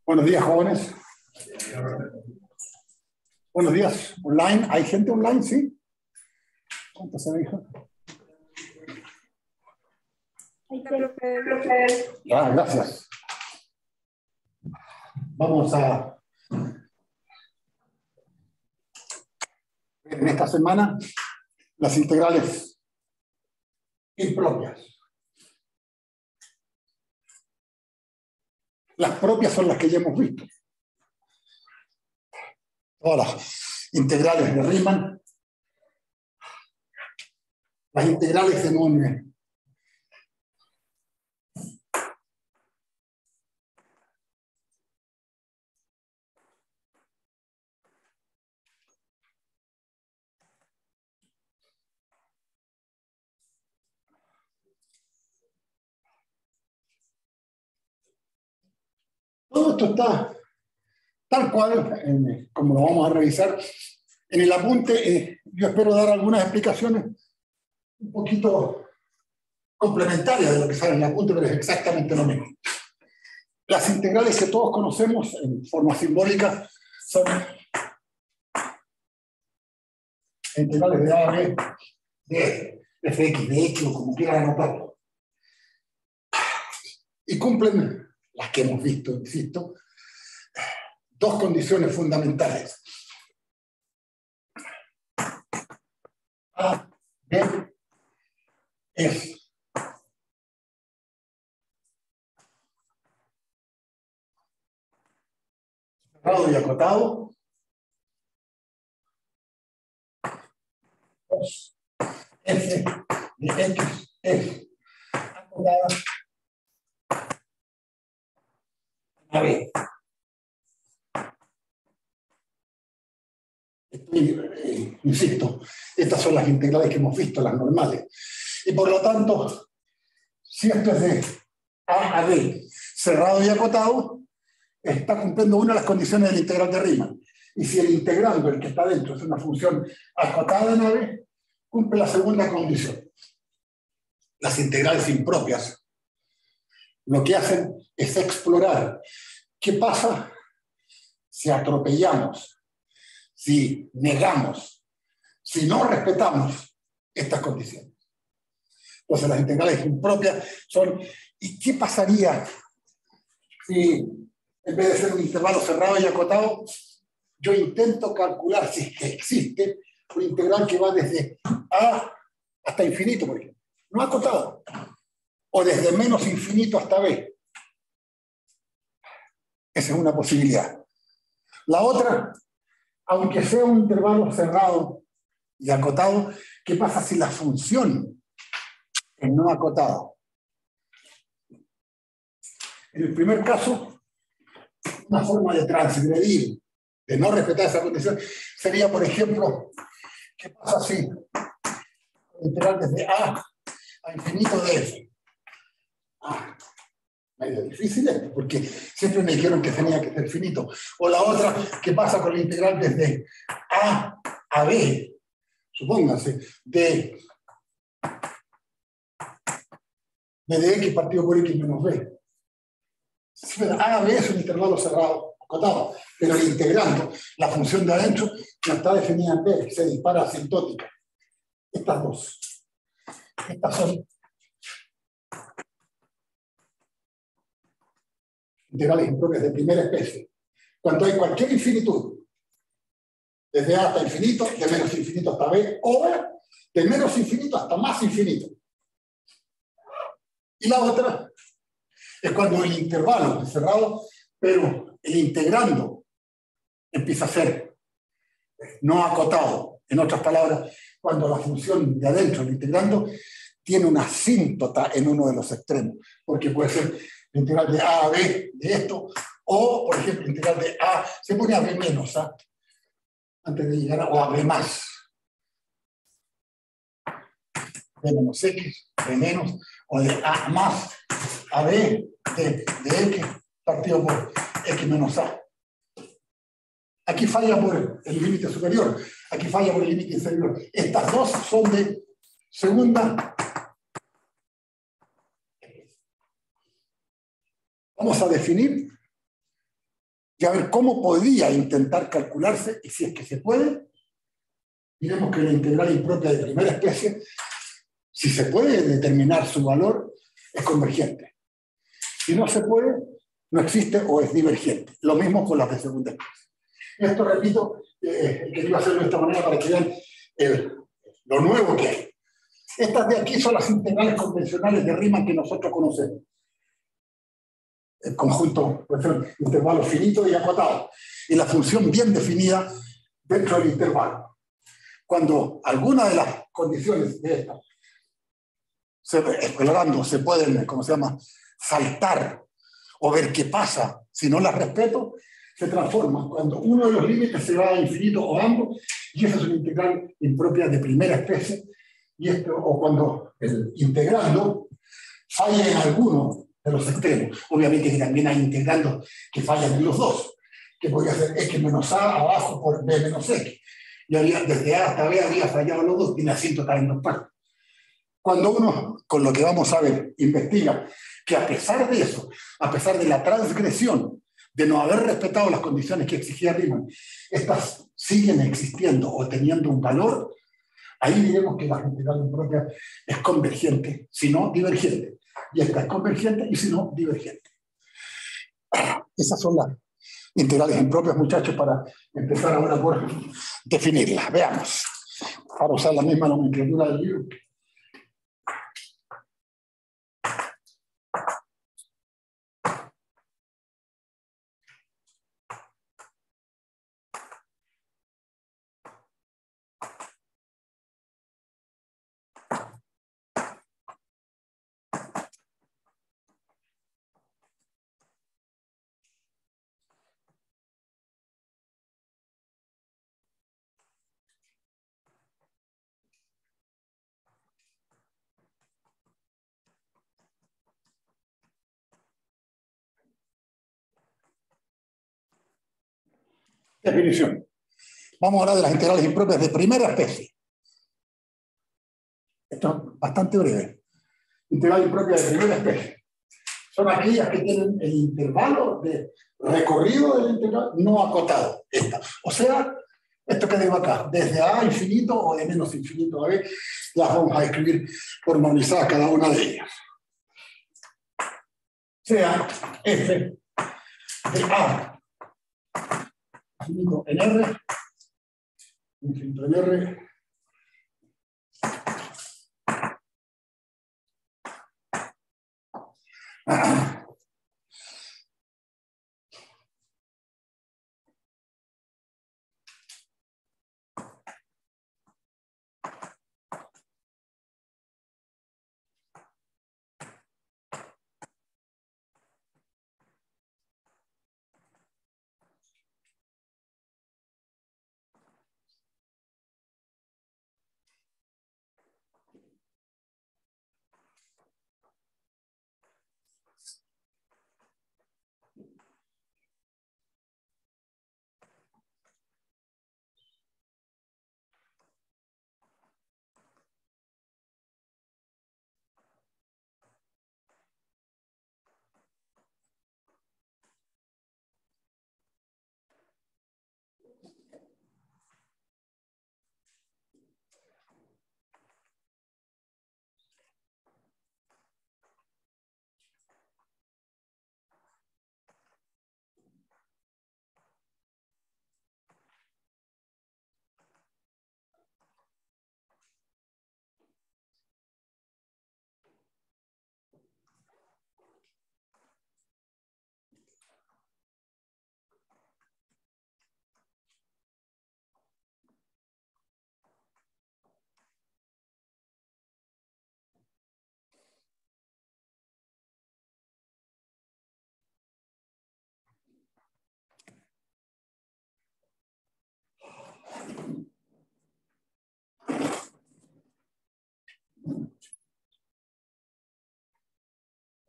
Buenos días, jóvenes. Buenos días. Online. ¿Hay gente online? ¿Sí? ¿Cuántos se dijo? Gracias. Vamos a ver en esta semana las integrales impropias. Las propias son las que ya hemos visto. Todas las integrales de Riemann, las integrales de Monge. Todo esto está tal cual, como lo vamos a revisar. En el apunte, yo espero dar algunas explicaciones un poquito complementarias de lo que sale en el apunte, pero es exactamente lo mismo. Las integrales que todos conocemos en forma simbólica son integrales de A a B, de fx, de x, o como quieran anotarlo. Y cumplen, las que hemos visto, insisto, dos condiciones fundamentales. A, B, es cerrado y acotado. F de x es acotada a B. Insisto, estas son las integrales que hemos visto, las normales. Y por lo tanto, si esto es de A a B, cerrado y acotado, está cumpliendo una de las condiciones del integral de Riemann. Y si el integrando, el que está dentro, es una función acotada en AB, cumple la segunda condición. Las integrales impropias lo que hacen es explorar qué pasa si atropellamos, si negamos, si no respetamos estas condiciones. Entonces las integrales impropias son, ¿y qué pasaría si en vez de ser un intervalo cerrado y acotado, yo intento calcular si es que existe un integral que va desde A hasta infinito, por ejemplo, no acotado, o desde menos infinito hasta B? Esa es una posibilidad. La otra, aunque sea un intervalo cerrado y acotado, ¿qué pasa si la función es no acotada? En el primer caso, una forma de transgredir, de no respetar esa condición, sería, por ejemplo, ¿qué pasa si el integral desde A a infinito de F? Medio difícil esto, porque siempre me dijeron que tenía que ser finito. O la otra, ¿qué pasa con el integral desde A a B? Supóngase, de x partido por x menos b. A a B es un intervalo cerrado, acotado, pero el integrando, la función de adentro, no está definida en B, se dispara asintótica. Estas dos. Estas son integrales impropias de primera especie. Cuando hay cualquier infinitud, desde A hasta infinito, de menos infinito hasta B, o de menos infinito hasta más infinito. Y la otra es cuando el intervalo es cerrado, pero el integrando empieza a ser no acotado. En otras palabras, cuando la función de adentro, el integrando, tiene una asíntota en uno de los extremos, porque puede ser el integral de A a B de esto, o, por ejemplo, el integral de A, se pone a B menos, ¿ah? Antes de llegar a, o a B más. B menos X, B menos, o de A más a B de X partido por X menos A. Aquí falla por el límite superior, aquí falla por el límite inferior. Estas dos son de segunda. Vamos a definir y a ver cómo podría intentar calcularse, y si es que se puede, diremos que la integral impropia de primera especie, si se puede determinar su valor, es convergente. Si no se puede, no existe o es divergente. Lo mismo con las de segunda especie. Esto, repito, quería hacerlo de esta manera para que vean lo nuevo que hay. Estas de aquí son las integrales convencionales de Riemann que nosotros conocemos. El conjunto, por ejemplo, intervalo finito y acotado. Y la función bien definida dentro del intervalo. Cuando alguna de las condiciones de estas, explorando, se pueden, ¿cómo se llama?, saltar o ver qué pasa si no las respeto, se transforma cuando uno de los límites se va a infinito o ambos, y esa es una integral impropia de primera especie, y esto, o cuando el integrando falla en alguno de los extremos. Obviamente que también hay integrando que fallan en los dos, que podría ser x menos a abajo por b menos x. Y desde a hasta b habría fallado los dos, tiene asiento también en dos partes. Cuando uno, con lo que vamos a ver, investiga que a pesar de eso, a pesar de la transgresión, de no haber respetado las condiciones que exigía Riemann, estas siguen existiendo o teniendo un valor, ahí diremos que la integral impropia es convergente, si no divergente. Y esta es convergente y si no divergente. Esas son las integrales impropias, muchachos, para empezar ahora por definirlas. Veamos. Para usar la misma nomenclatura del libro. Definición. Vamos a hablar de las integrales impropias de primera especie. Esto es bastante breve. Integral impropia de primera especie. Son aquellas que tienen el intervalo de recorrido del integral no acotado. Esta. O sea, esto que digo acá, desde a infinito o de menos infinito a b, las vamos a escribir formalizadas cada una de ellas. Sea f de a infinito en r, infinito en r,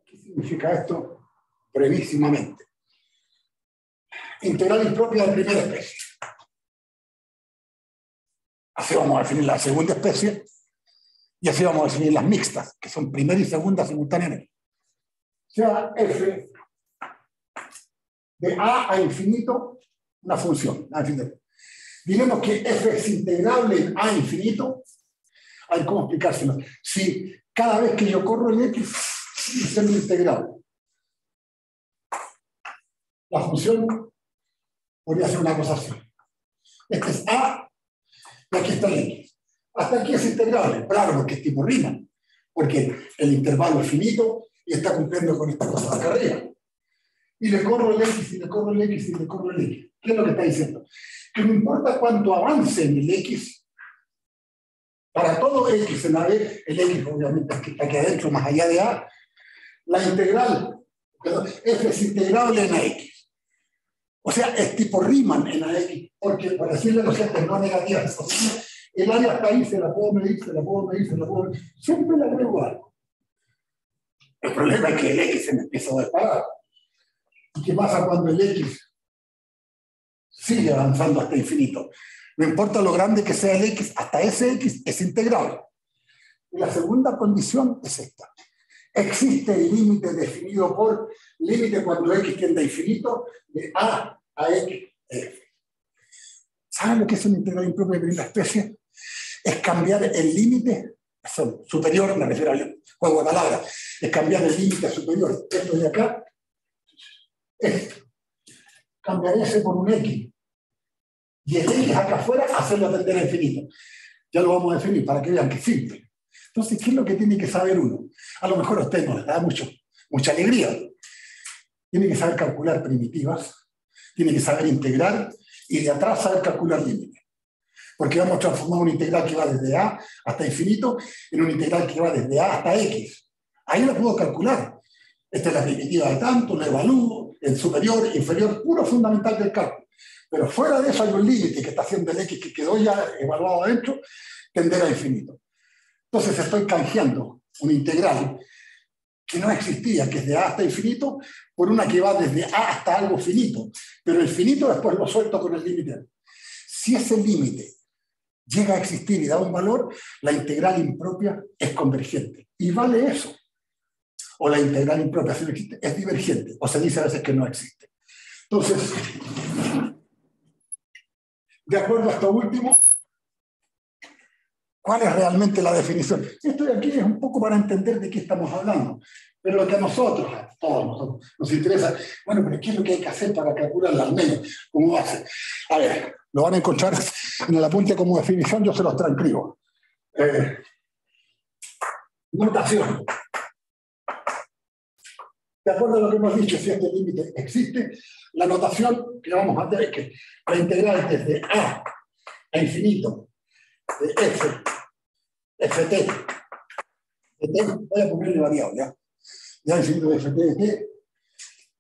¿Qué significa esto? Brevísimamente. Integral impropia de primera especie. Así vamos a definir la segunda especie y así vamos a definir las mixtas, que son primera y segunda simultáneamente. O sea, f de a infinito una función. A infinito. Diremos que f es integrable en a infinito. A ver, ¿cómo explicárselo? Si cada vez que yo corro el x, es integrable. La función podría ser una cosa así. Este es a, y aquí está el x. Hasta aquí es integrable, claro, porque es tipo Riemann, porque el intervalo es finito y está cumpliendo con esta cosa de acá arriba. Y le corro el x, y le corro el x, y le corro el x. ¿Qué es lo que está diciendo? Que no importa cuánto avance en el x, para todo x en AB, el x obviamente está aquí adentro, más allá de a, la integral, f es integrable en ax. O sea, es tipo Riemann en ax, porque por decirle los entes no negativas, el área está ahí, se la puedo medir, se la puedo medir, se la puedo medir, siempre la veo igual. El problema es que el x se me empieza a disparar. ¿Y qué pasa cuando el x sigue avanzando hasta infinito? No importa lo grande que sea el x, hasta ese x es integrable. Y la segunda condición es esta. Existe el límite definido por límite cuando x tiende a infinito de a x. ¿Saben lo que es una integral impropia de primera especie? Es cambiar el límite superior, me refiero al juego de palabras, es cambiar el límite superior. Esto de acá es cambiar ese por un x. Y el x acá afuera, hacerlo tender a infinito. Ya lo vamos a definir para que vean que es simple. Entonces, ¿qué es lo que tiene que saber uno? A lo mejor a usted no les da mucha alegría. Tiene que saber calcular primitivas, tiene que saber integrar y de atrás saber calcular límites. Porque vamos a transformar una integral que va desde a hasta infinito en una integral que va desde a hasta x. Ahí la puedo calcular. Esta es la primitiva de tanto, la evalúo, el superior, inferior, puro fundamental del cálculo. Pero fuera de eso hay un límite que está haciendo el x que quedó ya evaluado adentro, tender a infinito. Entonces estoy canjeando una integral que no existía, que es de a hasta infinito, por una que va desde a hasta algo finito. Pero el finito después lo suelto con el límite. Si ese límite llega a existir y da un valor, la integral impropia es convergente. Y vale eso. O la integral impropia, si no existe, es divergente. O se dice a veces que no existe. Entonces, de acuerdo a esto último, ¿cuál es realmente la definición? Esto de aquí es un poco para entender de qué estamos hablando. Pero lo que a nosotros, nos interesa, bueno, pero ¿qué es lo que hay que hacer para calcularla al menos? ¿Cómo va a ser? A ver, lo van a encontrar en el apunte como definición, yo se los transcribo. Notación. De acuerdo a lo que hemos dicho, si este límite existe, la notación que vamos a hacer es que la integral desde a infinito de f, ft, de t, voy a ponerle variable, ¿ya? Ya infinito de ft de t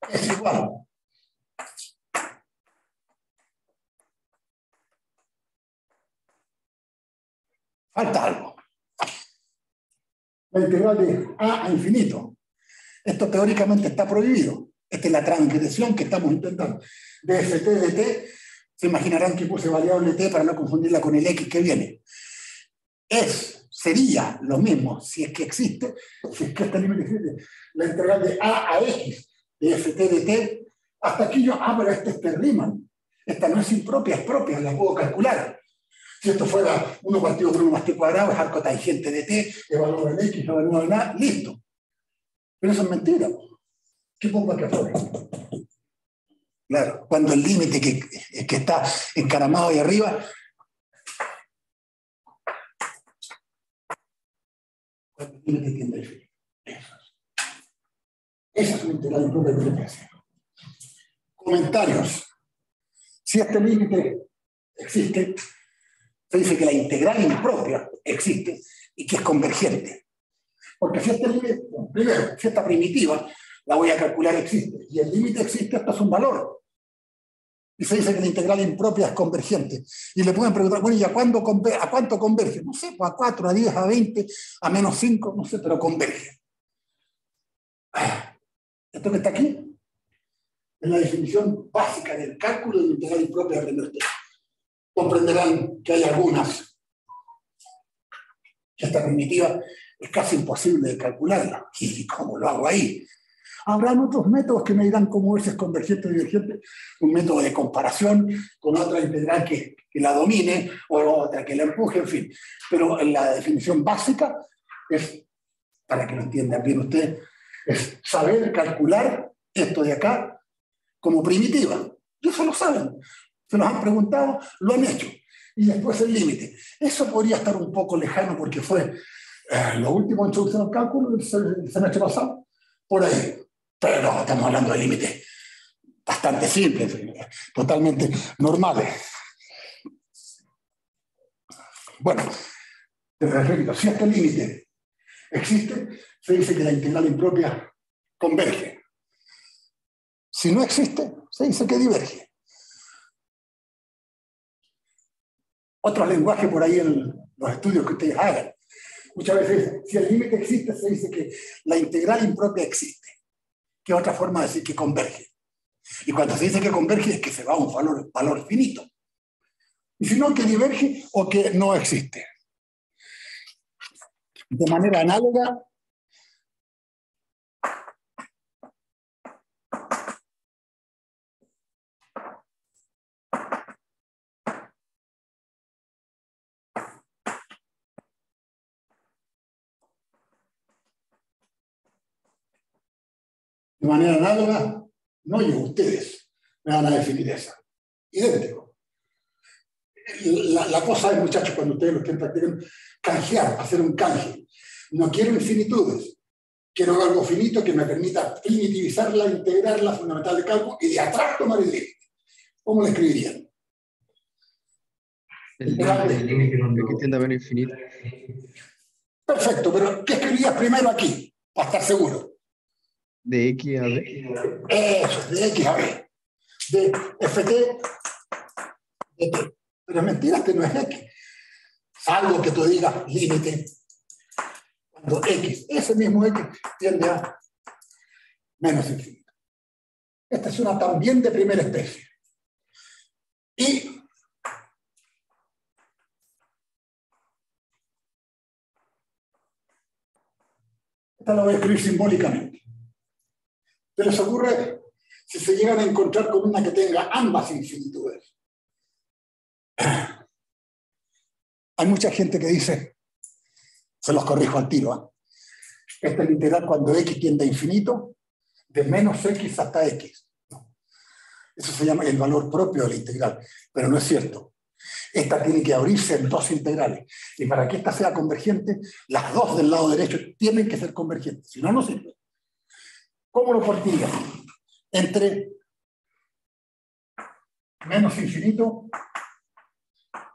es igual falta algo. La integral de a infinito. Esto teóricamente está prohibido. Esta es la transgresión que estamos intentando. De ft de t, se imaginarán que puse variable t para no confundirla con el x que viene. Sería lo mismo si es que existe, si es que este límite existe, la integral de a x de ft de t, hasta aquí yo, pero este es Riemann. Esta no es impropia, es propia, la puedo calcular. Si esto fuera 1 partido por 1 más t cuadrado, es arco tangente de t, evalúo el x, evalúo el a, listo. Pero eso es mentira. ¿Qué pongo aquí afuera? Claro, cuando el límite que está encaramado ahí arriba, cuando el límite tiende a infinito. Esa es una integral impropia de diferencia. Comentarios. Si este límite existe, se dice que la integral impropia existe y que es convergente. Porque si este límite, primero, si esta primitiva la voy a calcular existe, y el límite existe, esto es un valor. Y se dice que la integral impropia es convergente. Y le pueden preguntar, bueno, ¿y a cuánto converge? No sé, pues a 4, a 10, a 20, a menos 5, no sé, pero converge. Esto que está aquí es la definición básica del cálculo de la integral impropia de primer término. Comprenderán que hay algunas que esta primitiva es casi imposible de calcularla. ¿Y cómo lo hago ahí? Habrán otros métodos que me dirán cómo ese es convergente o divergente, un método de comparación con otra integral que la domine o otra que la empuje, en fin. Pero la definición básica es, para que lo entiendan bien ustedes, es saber calcular esto de acá como primitiva. Y eso lo saben. Se los han preguntado, lo han hecho. Y después el límite. Eso podría estar un poco lejano porque fue lo último en introducción al cálculo del semestre pasado, por ahí. Pero no, estamos hablando de límites bastante simples, totalmente normales. Bueno, te repito, si este límite existe, se dice que la integral impropia converge. Si no existe, se dice que diverge. Otro lenguaje por ahí en los estudios que ustedes hagan. Muchas veces, si el límite existe, se dice que la integral impropia existe, que es otra forma de decir que converge. Y cuando se dice que converge es que se va a un valor finito. Y si no, que diverge o que no existe. De manera análoga, no yo, ustedes me van a definir esa. Idéntico. La cosa es, muchachos, cuando ustedes lo estén practicando, canjear, hacer un canje. No quiero infinitudes. Quiero algo finito que me permita primitivizarla, integrarla, fundamental de cálculo, y de atrás tomar el límite. ¿Cómo lo escribirían? El límite que tiende a menos infinito. Perfecto, pero ¿qué escribirías primero aquí? Para estar seguro. De X a B. Eso, de X a B. De FT de T. Pero es mentira, este no es X. Salvo que tú digas límite. Cuando X, ese mismo X tiende a menos infinito. Esta es una también de primera especie. Y esta la voy a escribir simbólicamente. ¿Qué les ocurre si se llegan a encontrar con una que tenga ambas infinitudes? Hay mucha gente que dice, se los corrijo al tiro, esta es literal cuando X tiende a infinito, de menos X hasta X. No. Eso se llama el valor propio de la integral, pero no es cierto. Esta tiene que abrirse en dos integrales. Y para que esta sea convergente, las dos del lado derecho tienen que ser convergentes. Si no, no sirve. ¿Cómo lo partiría? Entre menos infinito,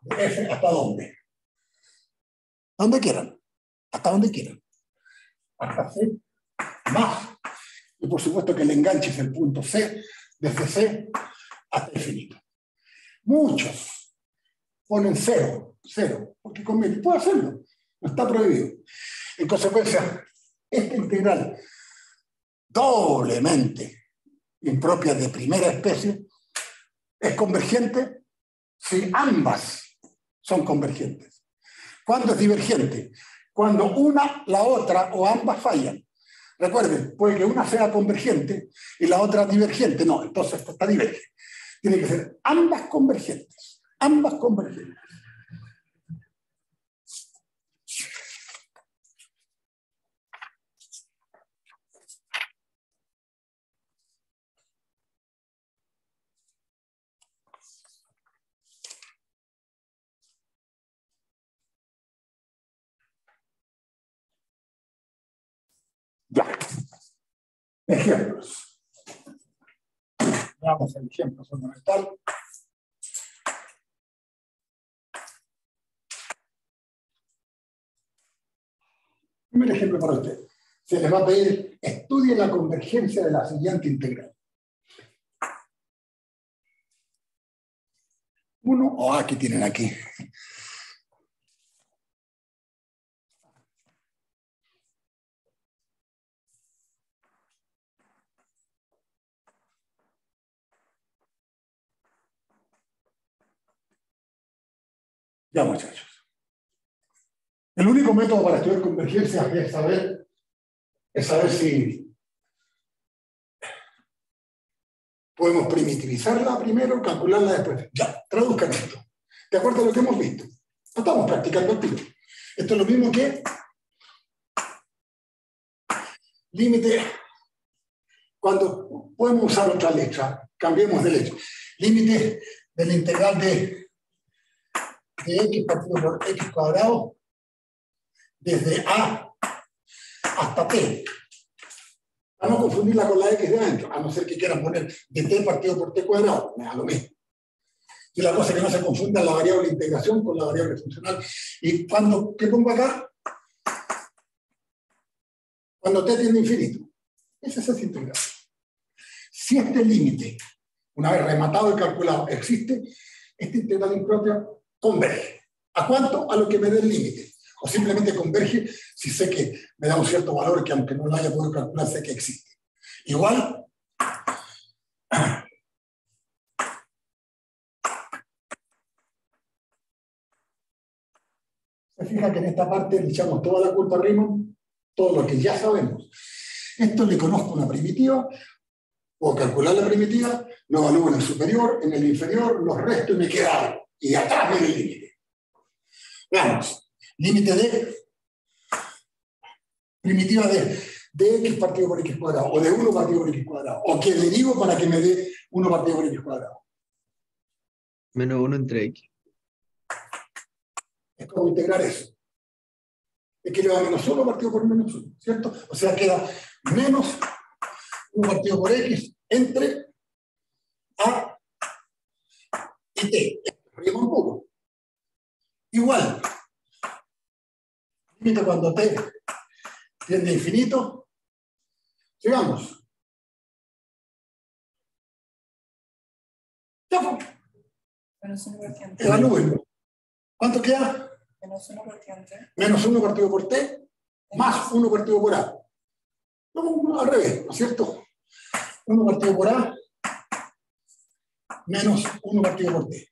de F hasta dónde. Donde quieran. Hasta donde quieran. Hasta C más. Y por supuesto que el enganche es el punto C, desde C hasta infinito. Muchos ponen cero, porque conviene. Puede hacerlo, no está prohibido. En consecuencia, esta integral doblemente impropia de primera especie es convergente si ambas son convergentes. ¿Cuándo es divergente? Cuando una, la otra o ambas fallan. Recuerden, puede que una sea convergente y la otra divergente. No, entonces está divergente. Tiene que ser ambas convergentes. Ambas convergentes. Ya. Ejemplos. Veamos el ejemplo fundamental. Primer ejemplo para usted. Se les va a pedir, estudie la convergencia de la siguiente integral. Uno, o aquí tienen aquí. Ya, muchachos. El único método para estudiar convergencia es saber si Podemos primitivizarla primero, calcularla después. Ya, traduzcan esto. ¿De acuerdo a lo que hemos visto? No estamos practicando el tiro. Esto es lo mismo que límite, cuando podemos usar otra letra, cambiemos de letra. Límite de la integral de x partido por x cuadrado desde a hasta t. Para no confundirla con la x de adentro, a no ser que quieran poner de t partido por t cuadrado, me da lo mismo. Y la cosa es que no se confunda la variable integración con la variable funcional. Y cuando, ¿qué pongo acá? Cuando t tiende a infinito. Ese es esa integral. Si este límite, una vez rematado y calculado, existe, esta integral impropia converge. ¿A cuánto? A lo que me dé el límite. O simplemente converge si sé que me da un cierto valor que aunque no lo haya podido calcular, sé que existe. Igual, se fija que en esta parte le echamos toda la culpa a Riemann, todo lo que ya sabemos. Esto le conozco una primitiva, puedo calcular la primitiva, lo evalúo en el superior, en el inferior, los resto y me queda algo. Y de atrás viene el límite. Veamos, límite de primitiva de x partido por x cuadrado, o de 1 partido por x cuadrado, o que derivo para que me dé 1 partido por x cuadrado. Menos 1 entre x. Es como integrar eso. X le da menos 1 partido por menos 1, ¿cierto? O sea, queda menos 1 partido por x entre a y t. Riemann puro. Igual. Límite cuando t tiende a infinito. Sigamos. Ya fue. Menos 1 por t. Evalúenlo. ¿Cuánto queda? Menos 1 por t. Menos 1 partido por t, más 1 partido por a. No, al revés, ¿no es cierto? 1 partido por a, menos 1 partido por t.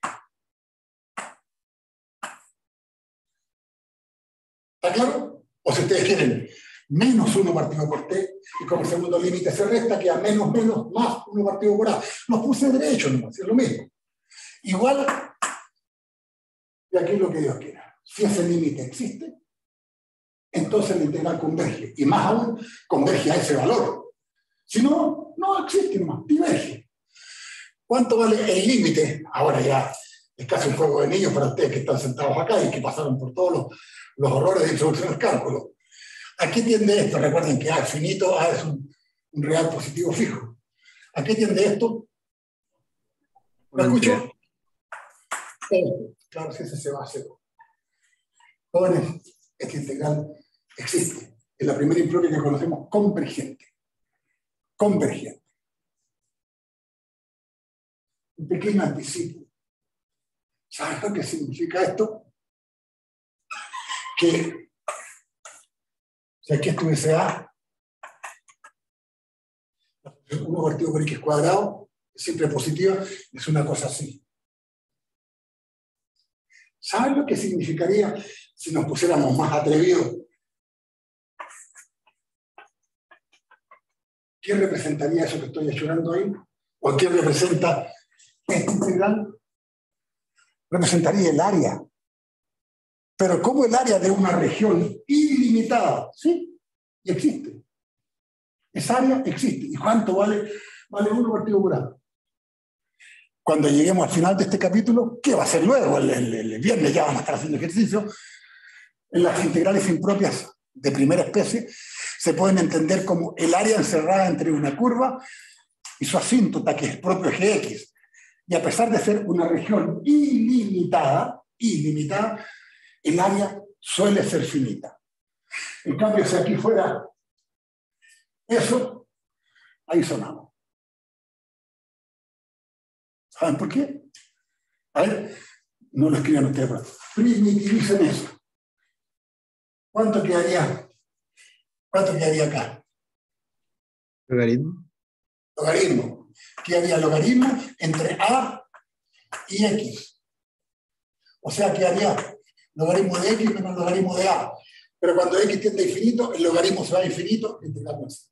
¿Está claro? O si ustedes quieren, menos 1 partido por t, y como segundo límite se resta, queda menos, más 1 partido por a. Los puse derecho nomás, es lo mismo. Igual, y aquí lo que Dios quiera. Si ese límite existe, entonces la integral converge. Y más aún, converge a ese valor. Si no, no existe nomás, diverge. ¿Cuánto vale el límite? Ahora ya es casi un juego de niños para ustedes que están sentados acá y que pasaron por todos los horrores de introducción al cálculo. ¿A qué tiende esto? Recuerden que A es finito, A es un real positivo fijo. ¿A qué tiende esto? ¿Lo escucho? Claro, si ese se va a cero. Jóvenes, esta integral existe. Es la primera impropia que conocemos convergente. Convergente. Un pequeño anticipo. ¿Sabes lo que significa esto? Que si aquí estuviese A, 1 partido por x cuadrado, siempre positiva, es una cosa así. ¿Saben lo que significaría si nos pusiéramos más atrevidos? ¿Quién representaría eso que estoy achurando ahí? ¿O quién representa esta integral? Representaría el área. Pero como el área de una región ilimitada, ¿sí? Y existe. Esa área existe. ¿Y cuánto vale? Vale 1 partido por A. Cuando lleguemos al final de este capítulo, ¿qué va a ser luego? El viernes ya vamos a estar haciendo ejercicio. En las integrales impropias de primera especie se pueden entender como el área encerrada entre una curva y su asíntota, que es el propio eje X. Y a pesar de ser una región ilimitada, el área suele ser finita. En cambio, si aquí fuera eso, ahí sonamos. ¿Saben por qué? A ver, no lo escriban ustedes, pero primitivicen eso. ¿Cuánto quedaría acá? Logaritmo. Logaritmo. Quedaría logaritmo entre A y X. O sea, quedaría logaritmo de X menos logaritmo de A. Pero cuando X tiende a infinito, el logaritmo se va a infinito, integrando así.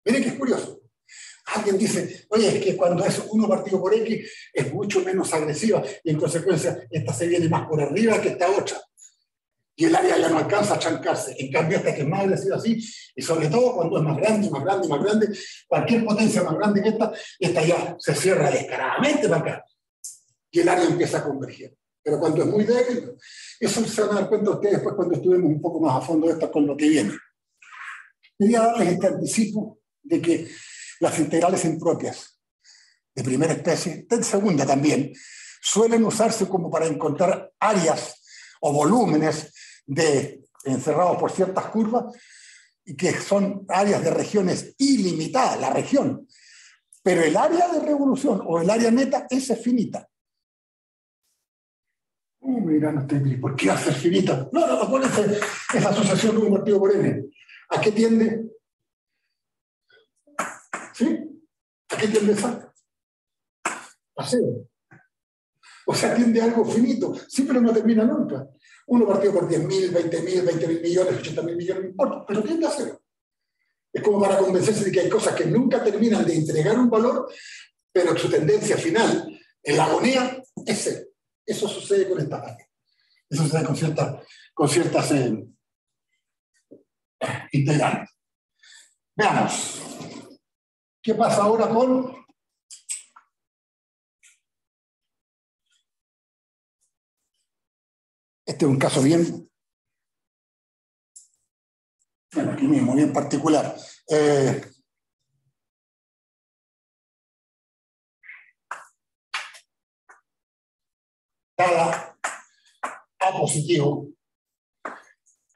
Miren que es curioso. Alguien dice, oye, es que cuando es 1 partido por X es mucho menos agresiva y en consecuencia esta se viene más por arriba que esta otra. Y el área ya no alcanza a chancarse. En cambio, esta que es más agresiva así, y sobre todo cuando es más grande, más grande, más grande, cualquier potencia más grande que esta ya se cierra descaradamente para acá. Y el área empieza a converger. Pero cuando es muy débil, eso se van a dar cuenta ustedes después cuando estudiemos un poco más a fondo esto con lo que viene. Quería darles este anticipo de que las integrales impropias de primera especie, de segunda también, suelen usarse como para encontrar áreas o volúmenes encerrados por ciertas curvas y que son áreas de regiones ilimitadas, la región. Pero el área de revolución o el área neta, esa es finita. Mira, no estoy, ¿por qué hacer finita? No, acuérdense, esa asociación de un partido por N. ¿A qué tiende? ¿Sí? ¿A qué tiende esa? A cero. O sea, tiende a algo finito. Sí, pero no termina nunca. 1 partido por 10.000, 20.000, 20.000 millones, 80.000 millones, no importa, pero tiende a cero. Es como para convencerse de que hay cosas que nunca terminan de entregar un valor, pero su tendencia final, en la agonía, es cero. Eso sucede con esta parte. Eso sucede con ciertas integrales. Veamos. ¿Qué pasa ahora con este es un caso bien, bueno, aquí mismo, bien particular. Dada A positivo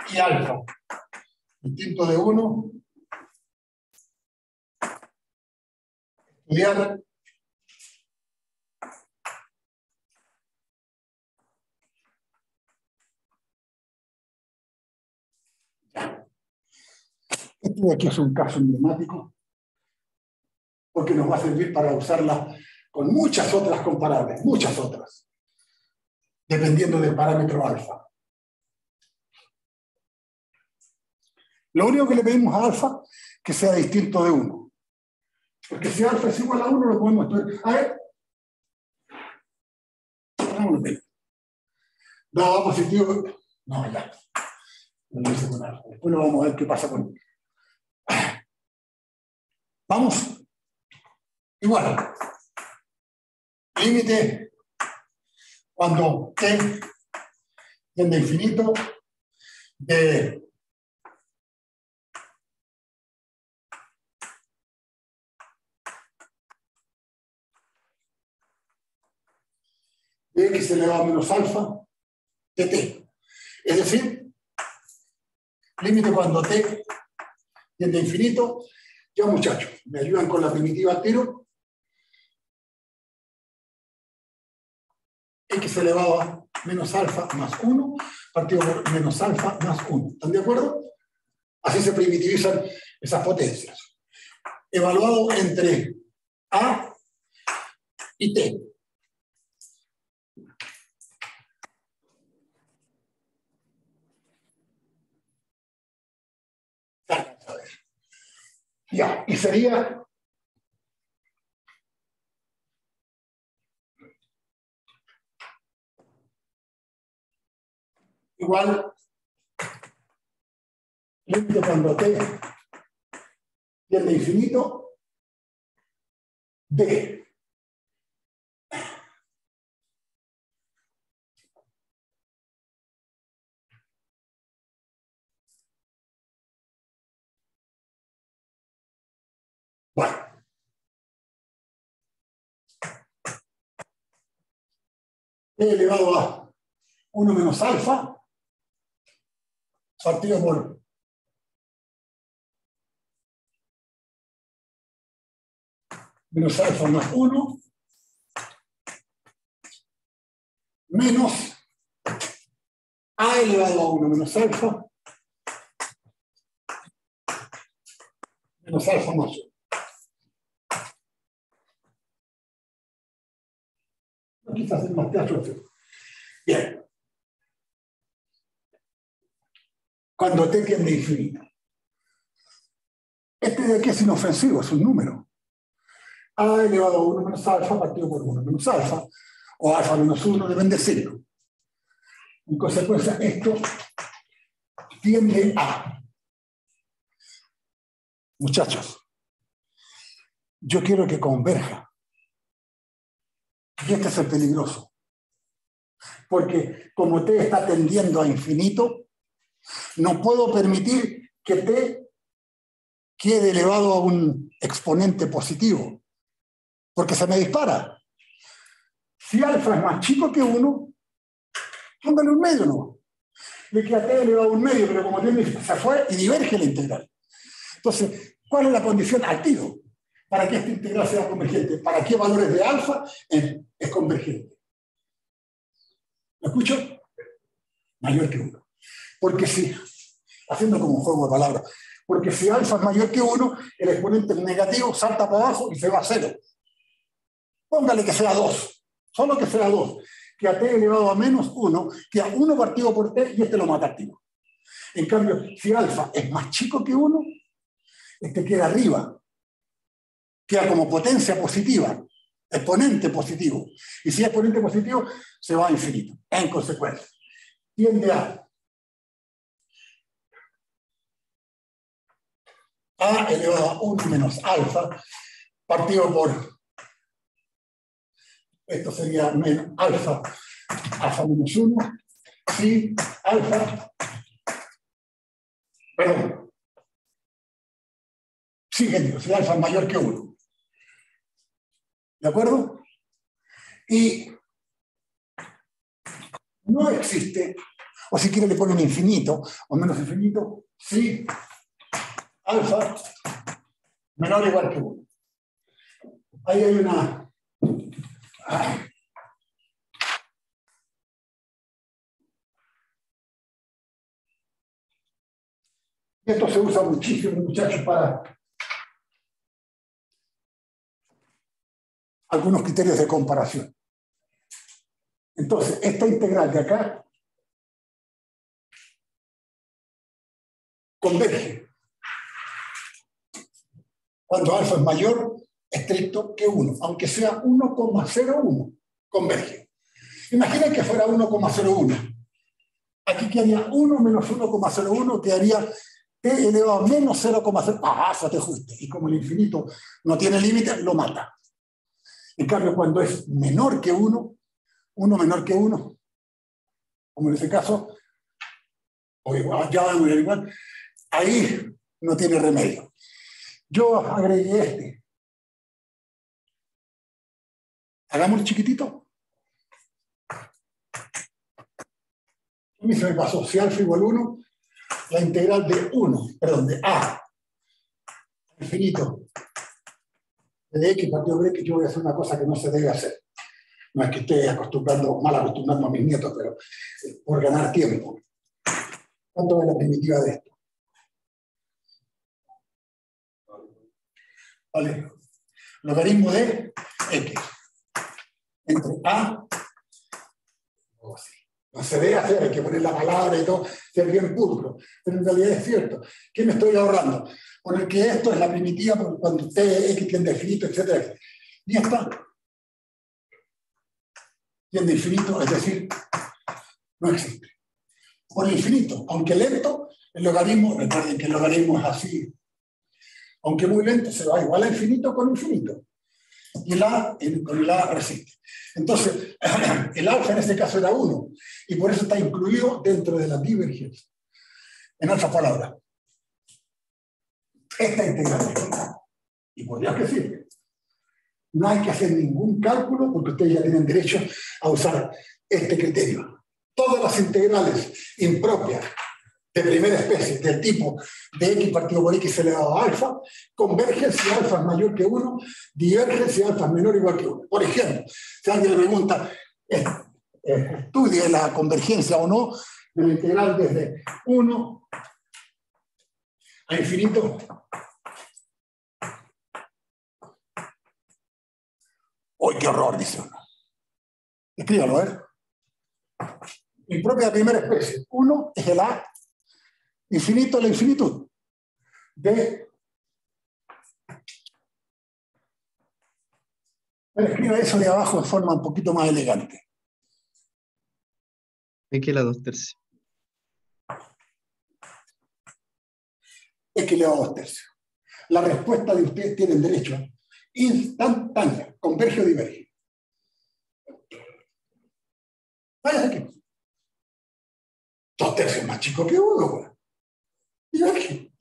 y alfa distinto de 1, estudiar este de aquí es un caso emblemático porque nos va a servir para usarla con muchas otras comparables, muchas otras, dependiendo del parámetro alfa. Lo único que le pedimos a alfa que sea distinto de 1. Porque si alfa es igual a 1, lo podemos estudiar. A ver. Dado A positivo. No, ya. No lo hice con alfa. Después lo vamos a ver qué pasa con. Vamos. Igual. Límite cuando t tiende a infinito de x elevado a menos alfa de t. Es decir, límite cuando t tiende a infinito. Ya, muchachos, me ayudan con la primitiva al tiro. X elevado a menos alfa más 1, partido por menos alfa más 1. ¿Están de acuerdo? Así se primitivizan esas potencias. Evaluado entre A y T. A ver. Ya, y sería igual límite cuando t tiende a infinito de bueno, t elevado a 1 menos alfa partido por menos alfa más 1 menos A elevado a 1 menos alfa menos alfa más 1. No quise hacer más teatro. Bien. Cuando t tiende a infinito. Este de aquí es inofensivo, es un número. A elevado a 1 menos alfa partido por 1 menos alfa, o alfa menos 1, depende de 0. En consecuencia, esto tiende a... Muchachos, yo quiero que converja. Y este es el peligroso. Porque como t está tendiendo a infinito, no puedo permitir que t quede elevado a un exponente positivo, porque se me dispara. Si alfa es más chico que 1, póngale un medio, ¿no? Le queda t elevado a un medio, pero como tiene, se fue y diverge la integral. Entonces, ¿cuál es la condición al tiro para que esta integral sea convergente? ¿Para qué valores de alfa es convergente? ¿Lo escucho? Mayor que 1. Porque si, haciendo como un juego de palabras, porque si alfa es mayor que 1, el exponente negativo salta para abajo y se va a 0. Póngale que sea 2, solo que sea 2, que a t elevado a menos 1, que a 1 partido por t y este lo mata activo. En cambio, si alfa es más chico que 1, este queda arriba, queda como potencia positiva, exponente positivo. Y si es exponente positivo, se va a infinito. En consecuencia, tiende a elevado a 1 menos alfa, partido por, esto sería menos alfa menos 1, si alfa, perdón, si alfa es mayor que 1. ¿De acuerdo? Y no existe, o si quiere le ponen infinito, o menos infinito, si alfa menor o igual que 1. Ahí hay una... Esto se usa muchísimo, muchachos, para algunos criterios de comparación. Entonces, esta integral de acá converge cuando alfa es mayor, estricto, que 1, aunque sea 1,01, converge. Imaginen que fuera 1,01. Aquí quedaría 1 menos 1,01, quedaría t elevado a menos 0,0. Eso te ajuste. Y como el infinito no tiene límite, lo mata. En cambio, cuando es menor que 1, 1 menor que 1, como en ese caso, o igual, ya vamos a ver igual, ahí no tiene remedio. Yo agregué este. Hagamos el chiquitito. A mí se me pasó, si alfa igual 1, la integral de 1, perdón, de a infinito de x partido por x, yo voy a hacer una cosa que no se debe hacer. No es que esté mal acostumbrando a mis nietos, pero por ganar tiempo. ¿Cuánto es la primitiva de esto? Vale. Logaritmo de x entre a. No se debe hacer, hay que poner la palabra y todo, ser bien pulcro. Pero en realidad es cierto. ¿Qué me estoy ahorrando? Poner que esto es la primitiva cuando usted x tiende a infinito, etc. Y esta tiende a infinito, es decir, no existe. Por infinito, aunque lento, el logaritmo, recuerden que el logaritmo es así, aunque muy lento, se va igual a infinito con infinito. Y con el a resiste. Entonces, el alfa en este caso era 1, y por eso está incluido dentro de la divergencia. En otras palabras, esta integral, y por Dios que sirve, no hay que hacer ningún cálculo porque ustedes ya tienen derecho a usar este criterio. Todas las integrales impropias de primera especie, del tipo de x partido por x elevado a alfa, convergen si alfa es mayor que 1, divergen si alfa es menor o igual que 1. Por ejemplo, si alguien le pregunta, estudie la convergencia o no de la integral desde 1 a infinito. ¡Uy, qué horror! Dice uno. Escríbalo, ¿eh? Impropia de primera especie. 1 es el a, infinito la infinitud. De Pero escriba eso de abajo de forma un poquito más elegante. X a la 2/3. X elevado a 2/3. La respuesta de ustedes tienen derecho instantánea. Converge o diverge. Vaya aquí. 2/3 es más chico que 1, güey. Diverge.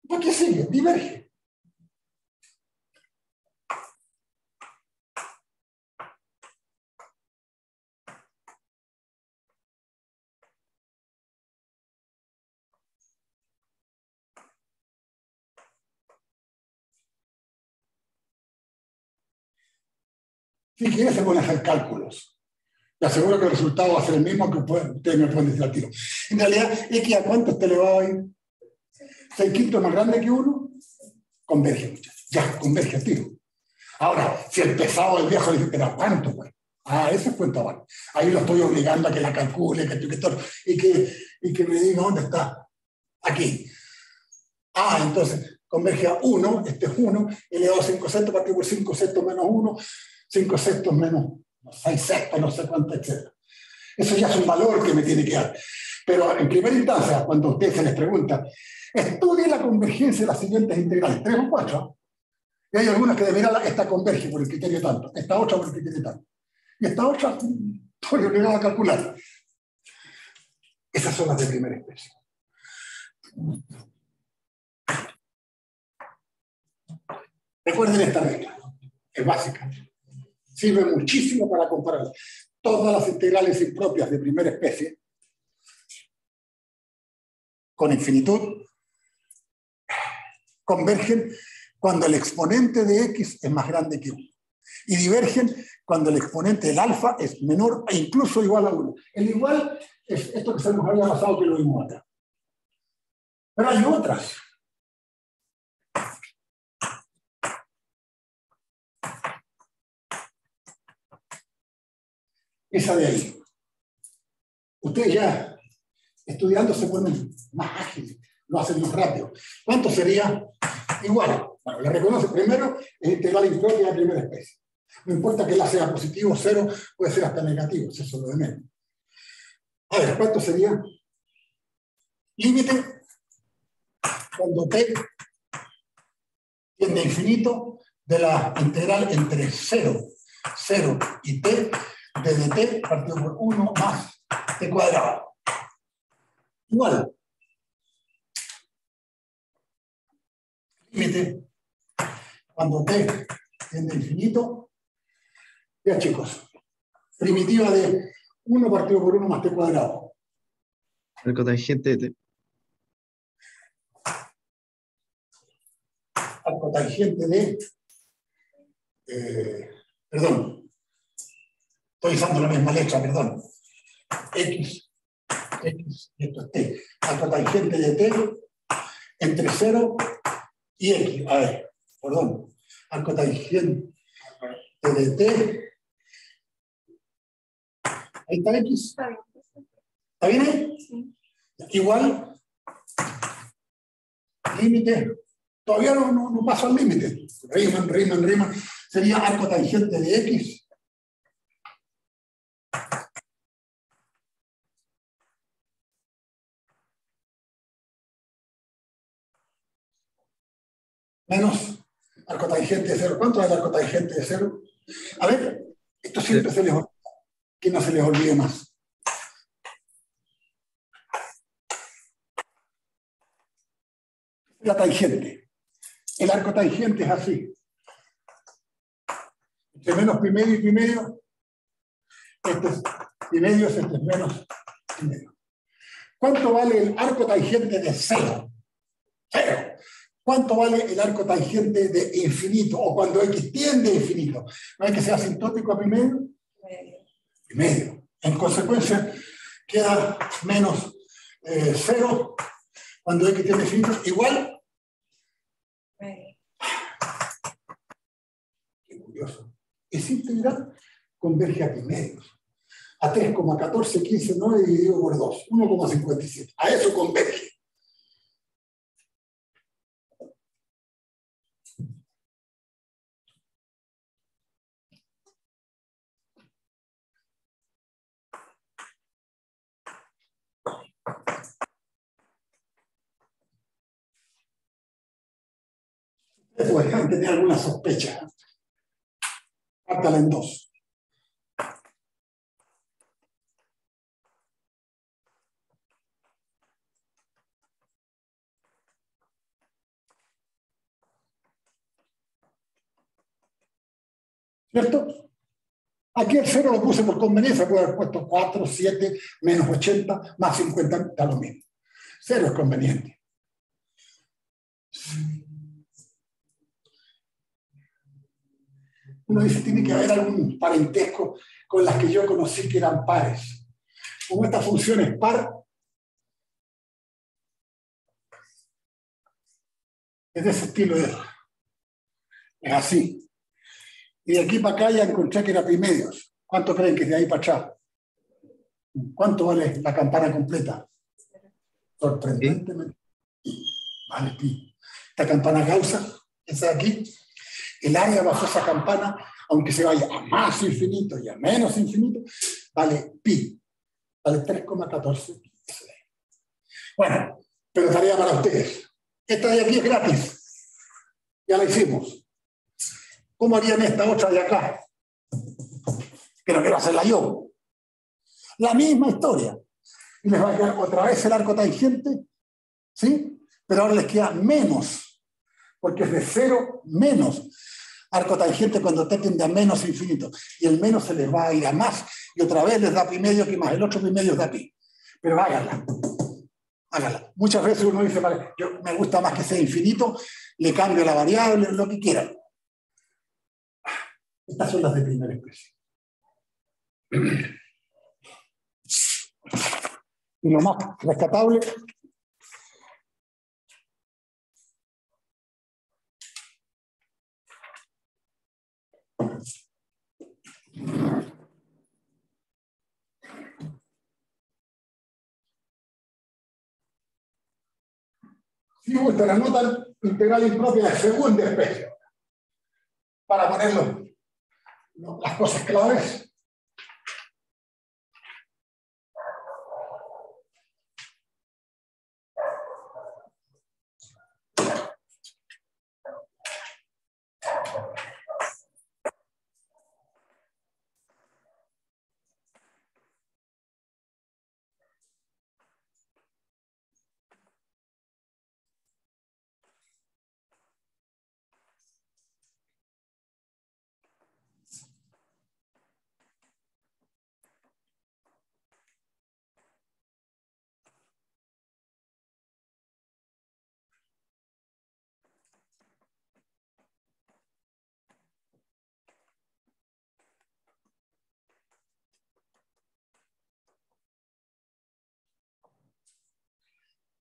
¿Por qué sigue? Diverge. Si quieren se pueden hacer cálculos. Le aseguro que el resultado va a ser el mismo que ustedes me pueden decir al tiro. En realidad, X a cuánto está elevado ahí. 6/5 más grande que 1. Converge, muchachos. Ya, converge al tiro. Ahora, si el pesado del viejo dice, pero ¿cuánto, güey? Ah, ese es cuenta bueno. Ahí lo estoy obligando a que la calcule, y que me diga dónde está. Aquí. Ah, entonces, converge a 1, este es 1, elevado a 5/6 partido por 5/6 menos 1, 5/6 menos 6/6, no sé cuánto, etc. Eso ya es un valor que me tiene que dar. Pero en primera instancia, cuando a ustedes se les pregunta, estudie la convergencia de las siguientes integrales, 3 o 4. Y hay algunas que deberán, esta converge por el criterio tanto, esta otra por el criterio tanto. Y esta otra, estoy obligado a calcular. Esas son las de primera especie. Recuerden esta regla, es básica. Sirve muchísimo para comparar todas las integrales impropias de primera especie con infinitud. Convergen cuando el exponente de x es más grande que 1. Y divergen cuando el exponente del alfa es menor e incluso igual a 1. El igual es esto que se nos había pasado que lo vimos acá. Pero hay otras. Esa de ahí. Ustedes ya estudiando se ponen más ágiles, lo hacen más rápido. ¿Cuánto sería? Igual. Bueno, le reconoce primero el integral impropio de la primera especie. No importa que la sea positivo, 0, puede ser hasta negativo, eso es lo de menos. A ver, ¿cuánto sería? Límite cuando t tiende a infinito de la integral entre 0, 0 y t de dt partido por 1 más t cuadrado. Igual. Límite cuando t tiende a infinito. Ya, chicos. Primitiva de 1 partido por 1 más t cuadrado. El cotangente de t. Al cotangente de... perdón. Estoy usando la misma letra, perdón. X, esto es t. Al cotangente de t entre 0 y x. A ver, perdón. Al cotangente de t. Ahí está x. ¿Está bien ahí? Sí. Igual, límite. Todavía no paso al límite. Riemann. Sería arco tangente de x. Menos arco tangente de 0. ¿Cuánto es el arco tangente de 0? A ver, esto siempre se les olvida. Que no se les olvide más. La tangente. El arco tangente es así. Entre menos pi medio y pi medio. Este es pi medio, este es menos pi medio. ¿Cuánto vale el arco tangente de 0? 0. ¿Cuánto vale el arco tangente de infinito? O cuando x tiende a infinito. ¿No hay que ser asintótico a pi medio? Medio. Pi medio. En consecuencia, queda menos 0 cuando x tiende a infinito. Igual. Medio. Qué curioso. Esa integral converge a pi medios. A 3,14159 dividido por 2. 1,57. A eso converge. pueden tener alguna sospecha. Pártala en dos. ¿Cierto? Aquí el 0 lo puse por conveniencia, puede haber puesto 4, 7, menos 80, más 50, da lo mismo. 0 es conveniente. Uno dice, tiene que haber algún parentesco con las que yo conocí que eran pares. Como esta función es par, es de ese estilo, es así. Y de aquí para acá ya encontré que era pi medios. ¿Cuánto creen que es de ahí para atrás? ¿Cuánto vale la campana completa? Sorprendentemente. Vale pi. Esta campana Gauss, esa de aquí, el área bajo esa campana, aunque se vaya a más infinito y a menos infinito, vale pi. Vale 3,14. Bueno, pero tarea para ustedes. Esta de aquí es gratis. Ya la hicimos. ¿Cómo harían esta otra de acá? Que no quiero hacerla yo. La misma historia. Y les va a quedar otra vez el arco tangente, ¿sí? Pero ahora les queda menos, porque es de 0 menos arco tangente cuando tienden a menos infinito. Y el menos se les va a ir a más, y otra vez les da pi medio, que más el otro pi medio da pi. Pero háganla. Háganla. Muchas veces uno dice, vale, yo me gusta más que sea infinito, le cambio la variable, lo que quieran. Estas son las de primera especie. Y lo más rescatable, si gusta la nota integral impropia de segunda especie, para ponerlo las cosas claves.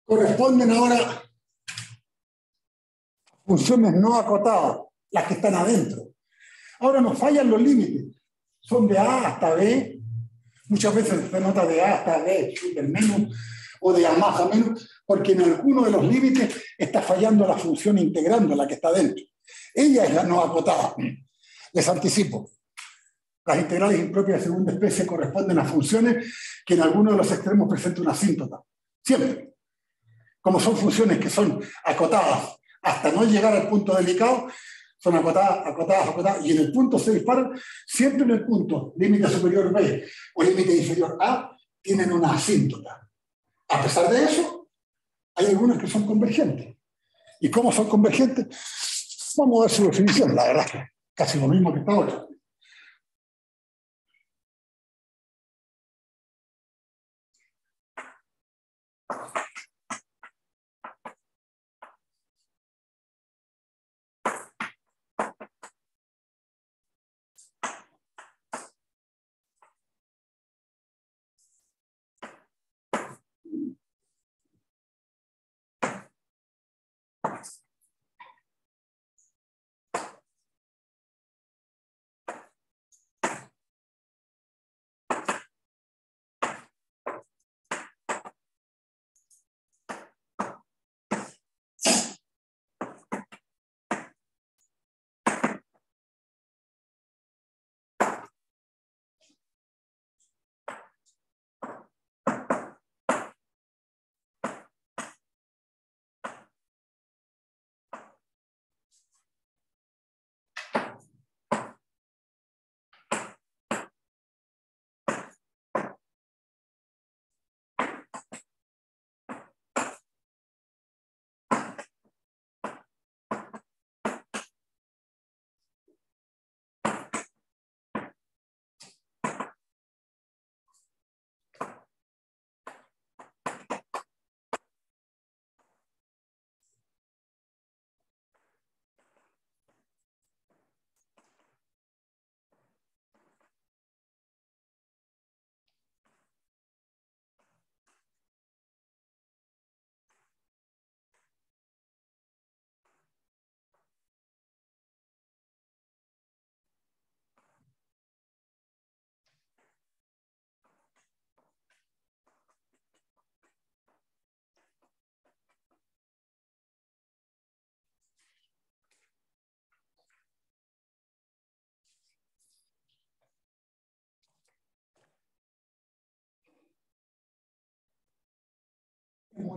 Corresponden ahora a funciones no acotadas, las que están adentro. Ahora nos fallan los límites. Son de A hasta B. Muchas veces se nota de A hasta B, super menos, o de A más a menos, porque en alguno de los límites está fallando la función integrando, la que está dentro. Ella es la no acotada. Les anticipo. Las integrales impropias de segunda especie corresponden a funciones que en alguno de los extremos presentan una asíntota. Siempre. Como son funciones que son acotadas hasta no llegar al punto delicado, son acotadas, acotadas, acotadas, y en el punto se disparan, siempre en el punto límite superior B o límite inferior A, tienen una asíntota. A pesar de eso, hay algunas que son convergentes. ¿Y cómo son convergentes? Vamos a ver su definición, la verdad, que casi lo mismo que esta otra.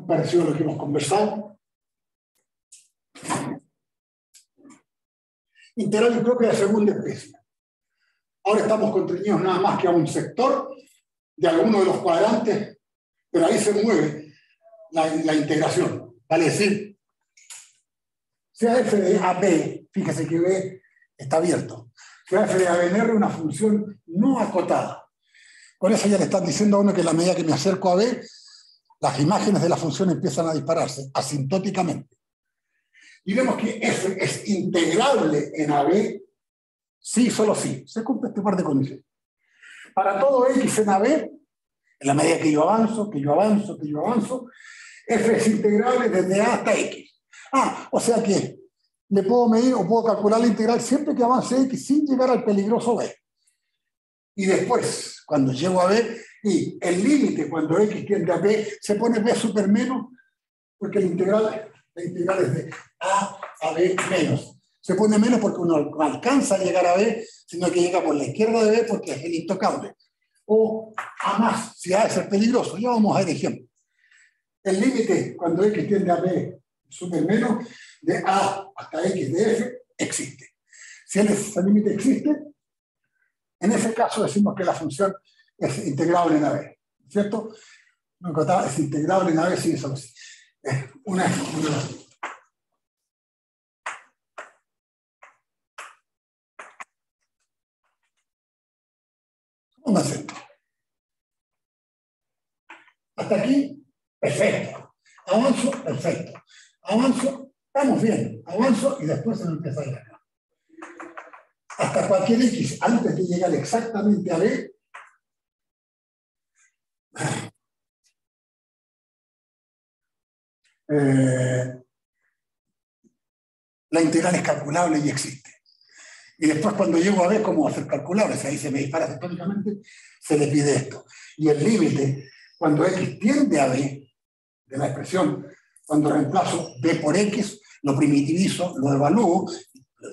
muy parecido a lo que hemos conversado. Integral impropia de segunda especie. Ahora estamos constreñidos nada más que a un sector de alguno de los cuadrantes, pero ahí se mueve la integración. Vale decir, sea f de AB, fíjese que B está abierto, sea f de AB en R una función no acotada. Con eso ya le están diciendo a uno que a la medida que me acerco a B, las imágenes de la función empiezan a dispararse asintóticamente. Y vemos que f es integrable en AB, sí, solo sí. Se cumple este par de condiciones. Para todo x en AB, en la medida que yo avanzo, f es integrable desde A hasta x. O sea que le puedo medir o puedo calcular la integral siempre que avance x sin llegar al peligroso B. Y después, cuando llego a B, y el límite cuando x tiende a B, se pone B super menos, porque la integral es de A a B menos. Se pone menos porque uno no alcanza a llegar a B, sino que llega por la izquierda de B porque es el intocable. O A más, si A es el peligroso. Ya vamos a ver ejemplo. El límite cuando x tiende a B super menos, de A hasta x de F, existe. Si ese límite existe, en ese caso decimos que la función es integrable en AB. ¿Cierto? Es integrable en AB, sí, eso sí. ¿Cómo hacer? Hasta aquí, perfecto. Avanzo, perfecto. Avanzo, vamos bien. Avanzo y después se me empieza a ir acá. Hasta cualquier X, antes de llegar exactamente a B, la integral es calculable y existe. Y después cuando llego a B, ¿cómo va a ser calculable? Si ahí se me dispara asintóticamente, se le pide esto. Y el límite, cuando X tiende a B, de la expresión, cuando reemplazo B por X, lo primitivizo, lo evalúo,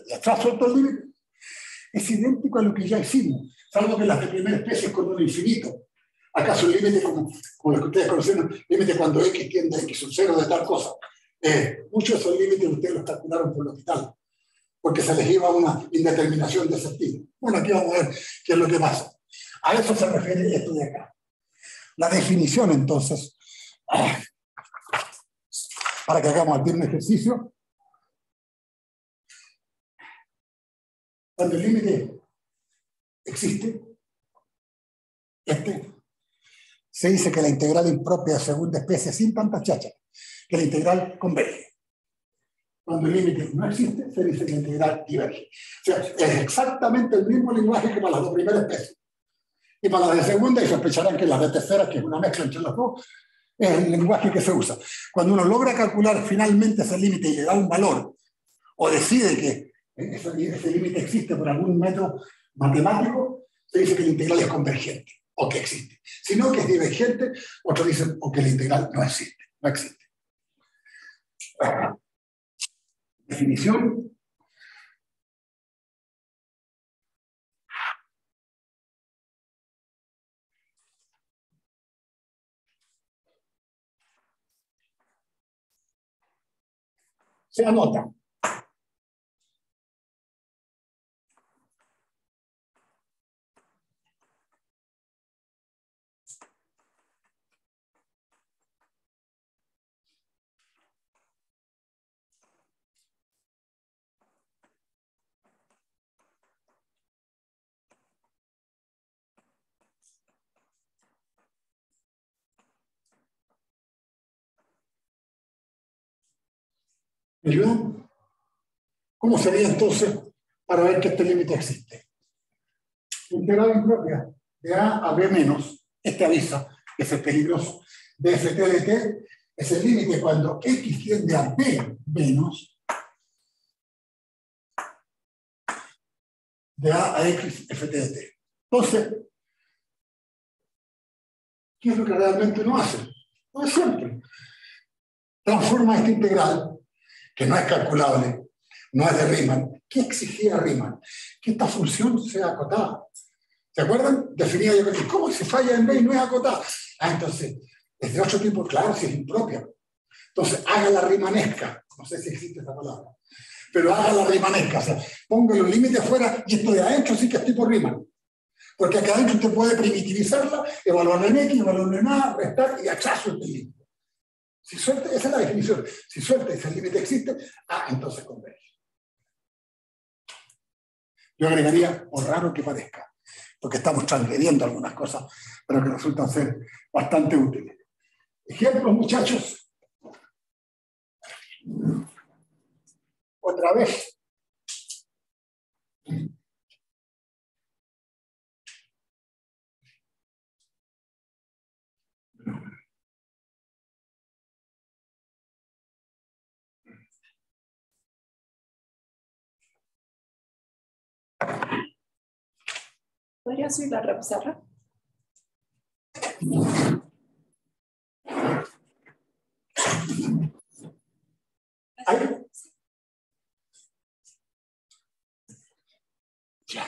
le trazo todo el límite, es idéntico a lo que ya hicimos, salvo que las de primera especie es con un infinito. ¿Acaso el límite, como lo que ustedes conocen, límite cuando X tiende a X, un cero de tal cosa? Muchos de esos límites ustedes los calcularon por lo hospital, porque se les iba una indeterminación de ese estilo. Bueno, aquí vamos a ver qué es lo que pasa. A eso se refiere esto de acá. La definición, entonces, para que hagamos aquí un ejercicio. Cuando el límite existe, se dice que la integral impropia de segunda especie, sin tanta chacha, que la integral converge. Cuando el límite no existe, se dice que la integral diverge. O sea, es exactamente el mismo lenguaje que para las dos primeras especies. Y para las de segunda, y sospecharán que las de tercera, que es una mezcla entre las dos, es el lenguaje que se usa. Cuando uno logra calcular finalmente ese límite y le da un valor, o decide que ese límite existe por algún método matemático, se dice que la integral es convergente, o que existe. Si no, que es divergente, otros dicen o que la integral no existe. No existe. Definición. Se anota. ¿Me ayudan? ¿Cómo sería entonces para ver que este límite existe? Integral impropia de A a B menos, avisa que es el peligroso, de ft de t, es el límite cuando X tiende a B menos de A a X ft de t. Entonces, ¿qué es lo que realmente uno hace? No es siempre. Transforma esta integral, que no es calculable, no es de Riemann. ¿Qué exigía Riemann? Que esta función sea acotada. ¿Se acuerdan? Definía yo que ¿cómo se falla en B y no es acotada? Entonces, es de otro tipo, claro, si es impropia. Entonces, haga la rimanesca. No sé si existe esa palabra. Pero haga la rimanesca. O sea, ponga los límites fuera y esto de adentro sí que es tipo Riemann. Porque acá adentro usted puede primitivizarla, evaluarla en X, evaluarla en A, restar y hachazo este límite. Si suelta, esa es la definición. Si suelta ese límite existe, entonces converge. Yo agregaría, por raro que parezca, porque estamos transgrediendo algunas cosas, pero que resultan ser bastante útiles. Ejemplos, muchachos. Otra vez. ¿Podría subir la repizarra? ¿Ahí? Ya.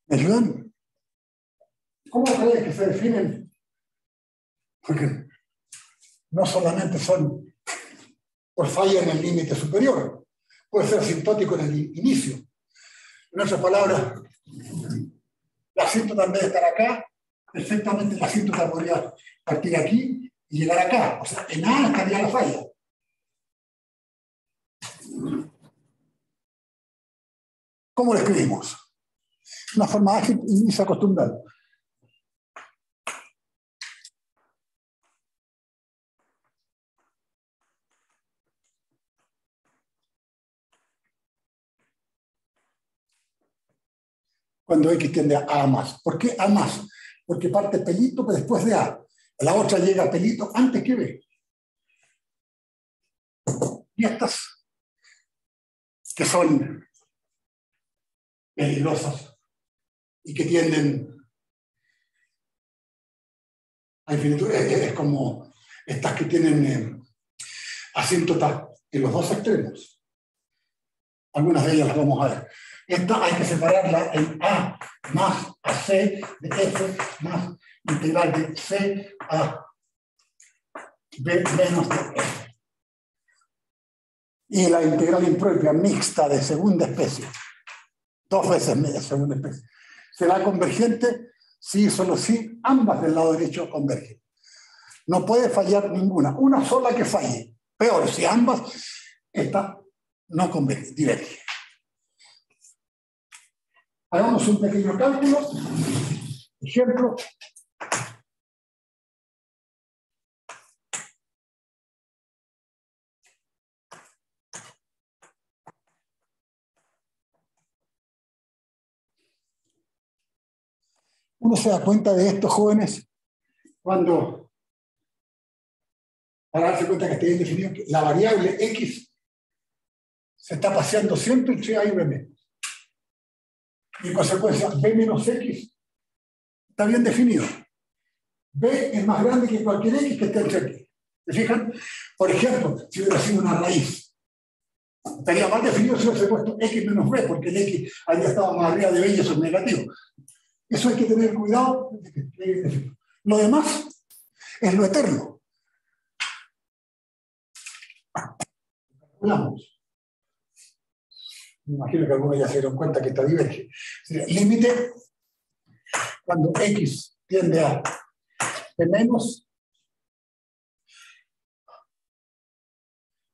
¿Me ayudan? ¿Cómo creen que se definen? Porque no solamente son por falla en el límite superior, puede ser asintótico en el inicio. En otras palabras, la asíntota en vez de estar acá, perfectamente la asíntota podría partir aquí y llegar acá. O sea, en A estaría la falla. ¿Cómo lo escribimos? Una forma ágil y se acostumbra. Cuando X tiende a A más. ¿Por qué A más? Porque parte pelito pero después de A. La otra llega a pelito antes que B. Y estas, que son peligrosas y que tienden a infinitud, es como estas que tienen asíntota en los dos extremos. Algunas de ellas las vamos a ver. Esta hay que separarla en A más a C de F más integral de C a B menos de F. Y la integral impropia mixta de segunda especie, 2 veces de segunda especie, será convergente si y solo si ambas del lado derecho convergen. No puede fallar ninguna, una sola que falle. Peor, si ambas, esta no converge, diverge. Hagamos un pequeño cálculo. Ejemplo. Uno se da cuenta de estos jóvenes cuando, para darse cuenta que está bien definido, que la variable X se está paseando siempre entre A y B menos. Y en consecuencia, B menos X está bien definido. B es más grande que cualquier X que esté entre aquí. ¿Se fijan? Por ejemplo, si hubiera sido una raíz, estaría más definido si hubiese puesto X menos B, porque el X habría estado más arriba de B y eso es negativo. Eso hay que tener cuidado. Lo demás es lo eterno. Calculamos. Me imagino que algunos ya se dieron cuenta que está diverge. Límite cuando X tiende a B menos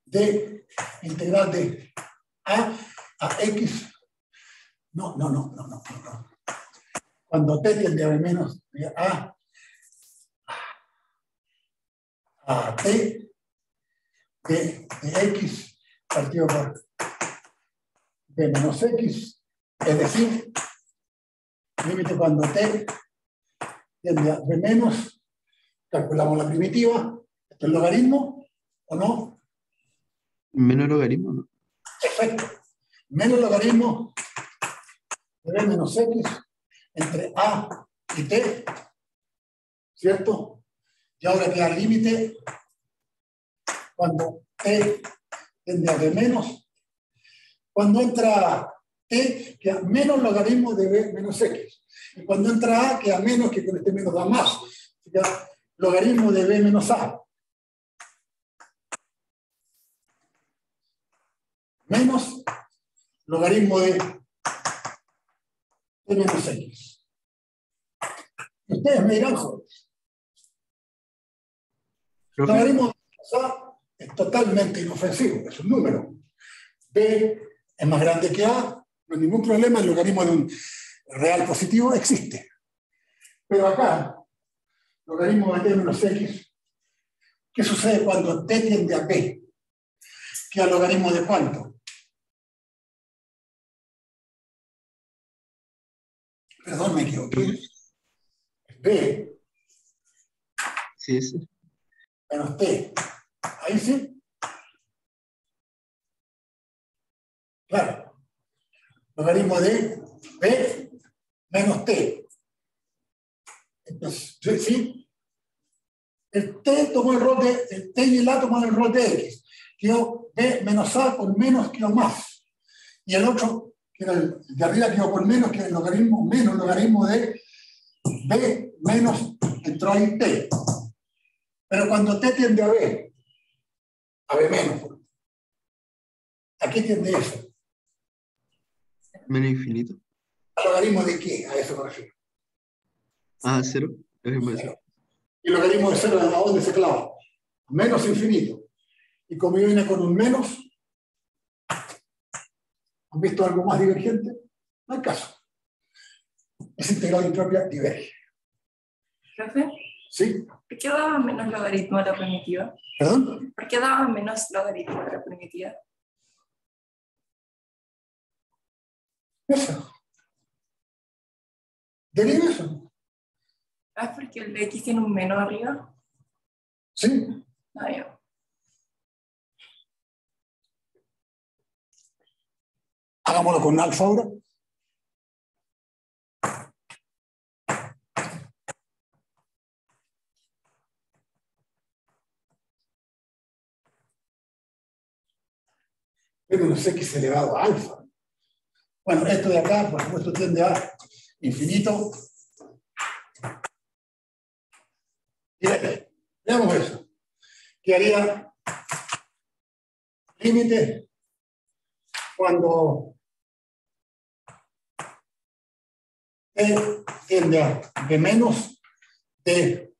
de integral de A a X. No. Cuando T tiende a B menos de A a T de X partido por B menos X, es decir, límite cuando T tiende a b menos, calculamos la primitiva, esto es logaritmo, ¿o no? Menos logaritmo, ¿no? Perfecto. Menos logaritmo de b menos x entre a y t, ¿cierto? Y ahora queda el límite cuando t tiende a b menos. Cuando entra t, queda menos logaritmo de b menos x. Y cuando entra a, queda menos, que con este menos da más. Queda logaritmo de b menos a. Menos logaritmo de b menos x. Y ustedes me dirán, joder, Profe, logaritmo de b menos a es totalmente inofensivo, es un número. B es más grande que A, no hay ningún problema, el logaritmo de un real positivo existe. Pero acá, logaritmo de t menos x, ¿qué sucede cuando t tiende a b? ¿Qué logaritmo de cuánto? Perdón, me equivoqué. B sí, sí. menos t. Ahí sí. Claro. Logaritmo de b menos t. Entonces, ¿sí? El t tomó el rol de, el t y el a tomaron el rol de x. Quedó b menos a con menos quedó más. Y el otro, que era el de arriba, quedó con menos, que era el logaritmo menos logaritmo de b menos, entró ahí t. Pero cuando t tiende a b menos, ¿a qué tiende eso? Menos infinito. ¿Al logaritmo de qué? A eso me refiero. Ah, cero. Logaritmo de cero. Cero. Y el logaritmo de cero, ¿a dónde se clava? Menos infinito. Y como yo vine con un menos, ¿han visto algo más divergente? No hay caso. Es integral impropia diverge. Profe, ¿Sí? ¿por qué daba menos logaritmo a la primitiva? ¿Perdón? ¿Por qué daba menos logaritmo a la primitiva? Eso. Deriva eso. ¿Es porque el de x tiene un menos arriba? ¿Sí? Ah, ya. Hagámoslo con alfa ahora. B menos x elevado a alfa. Bueno, esto de acá, por supuesto, tiende a infinito. Y veamos eso. ¿Qué haría límite cuando t tiende a b menos t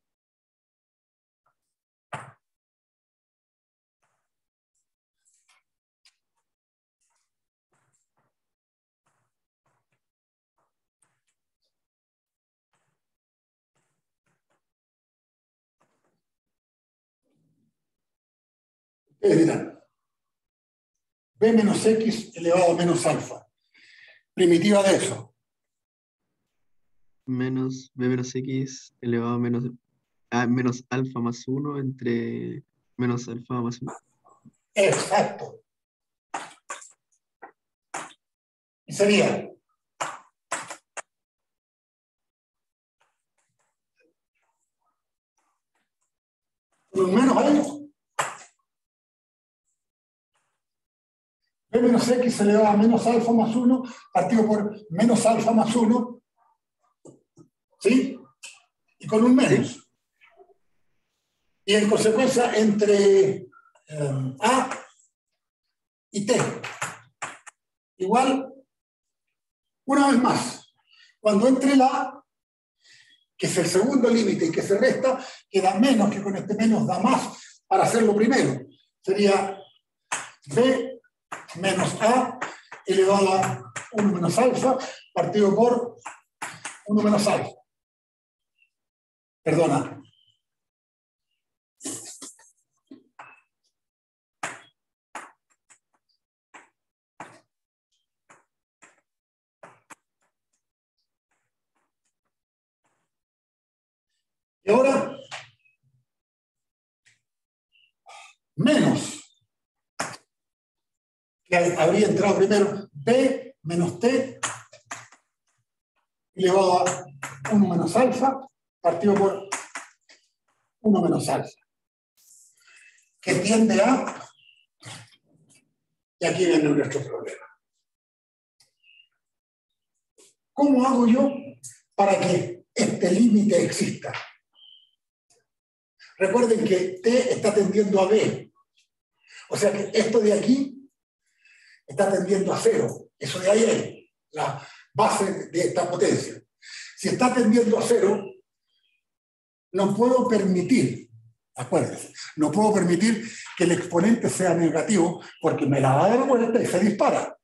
ustedes dirán, b menos x elevado a menos alfa. Primitiva de eso. Menos b menos x elevado a menos, menos alfa más 1 entre menos alfa más 1. Exacto. Y sería un menos ahí. B menos x elevado a menos alfa más 1 partido por menos alfa más 1. ¿Sí? Y con un menos. ¿Sí? Y en consecuencia entre A y T. Igual, una vez más, cuando entre la A, que es el segundo límite y que se resta, queda menos, que con este menos da más para hacerlo primero. Sería B menos A elevado a 1 menos alfa partido por 1 menos alfa. Perdona. menos, que habría entrado primero, B menos T elevado a 1 menos alfa, partido por 1 menos alfa, que tiende a, y aquí viene nuestro problema. ¿Cómo hago yo para que este límite exista? Recuerden que T está tendiendo a B. O sea que esto de aquí está tendiendo a 0. Eso de ahí es la base de esta potencia. Si está tendiendo a 0, no puedo permitir, acuérdense, no puedo permitir que el exponente sea negativo porque me la va a dar vuelta y se dispara.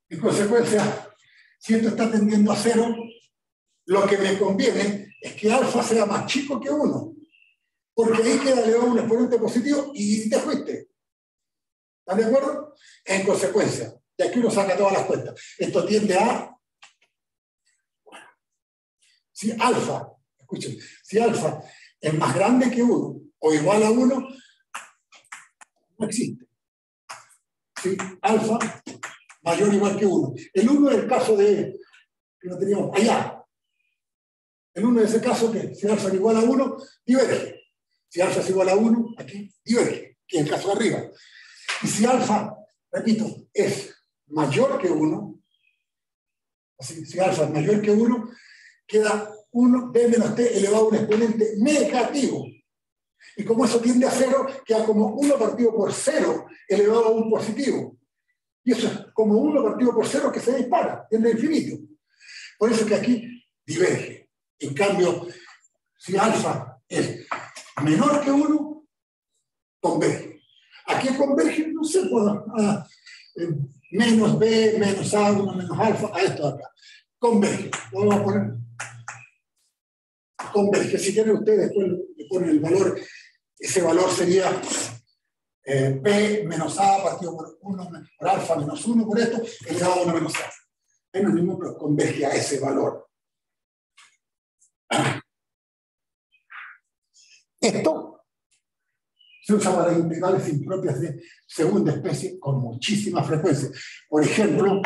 En consecuencia, si esto está tendiendo a 0, lo que me conviene es que alfa sea más chico que 1, porque ahí queda elevado un exponente positivo y te fuiste. ¿Están de acuerdo? En consecuencia, y aquí uno saca todas las cuentas. Esto tiende a, si alfa, escuchen, si alfa es más grande que 1 o igual a 1, no existe. Si alfa mayor o igual que 1. El 1 es el caso de, que lo teníamos allá. El 1 es ese caso que si alfa es igual a 1, diverge. Si alfa es igual a 1, aquí diverge, que es el caso de arriba. Y si alfa, repito, es mayor que 1, así, si alfa es mayor que 1, queda 1, b menos t elevado a un exponente negativo. Y como eso tiende a 0, queda como 1 partido por 0 elevado a un positivo. Y eso es como 1 partido por 0 que se dispara, tiende a infinito. Por eso que aquí diverge. En cambio, si alfa es menor que 1, converge. Aquí converge, no sé, menos b, menos a, 1 menos alfa, a esto de acá. Converge. Lo vamos a poner. Converge. Si quieren ustedes, después le ponen el valor. Ese valor sería b menos a partido por 1 por alfa menos 1 por esto, elevado a 1 menos a. Es lo mismo, pero converge a ese valor. Esto se usa para integrales impropias de segunda especie con muchísima frecuencia. Por ejemplo,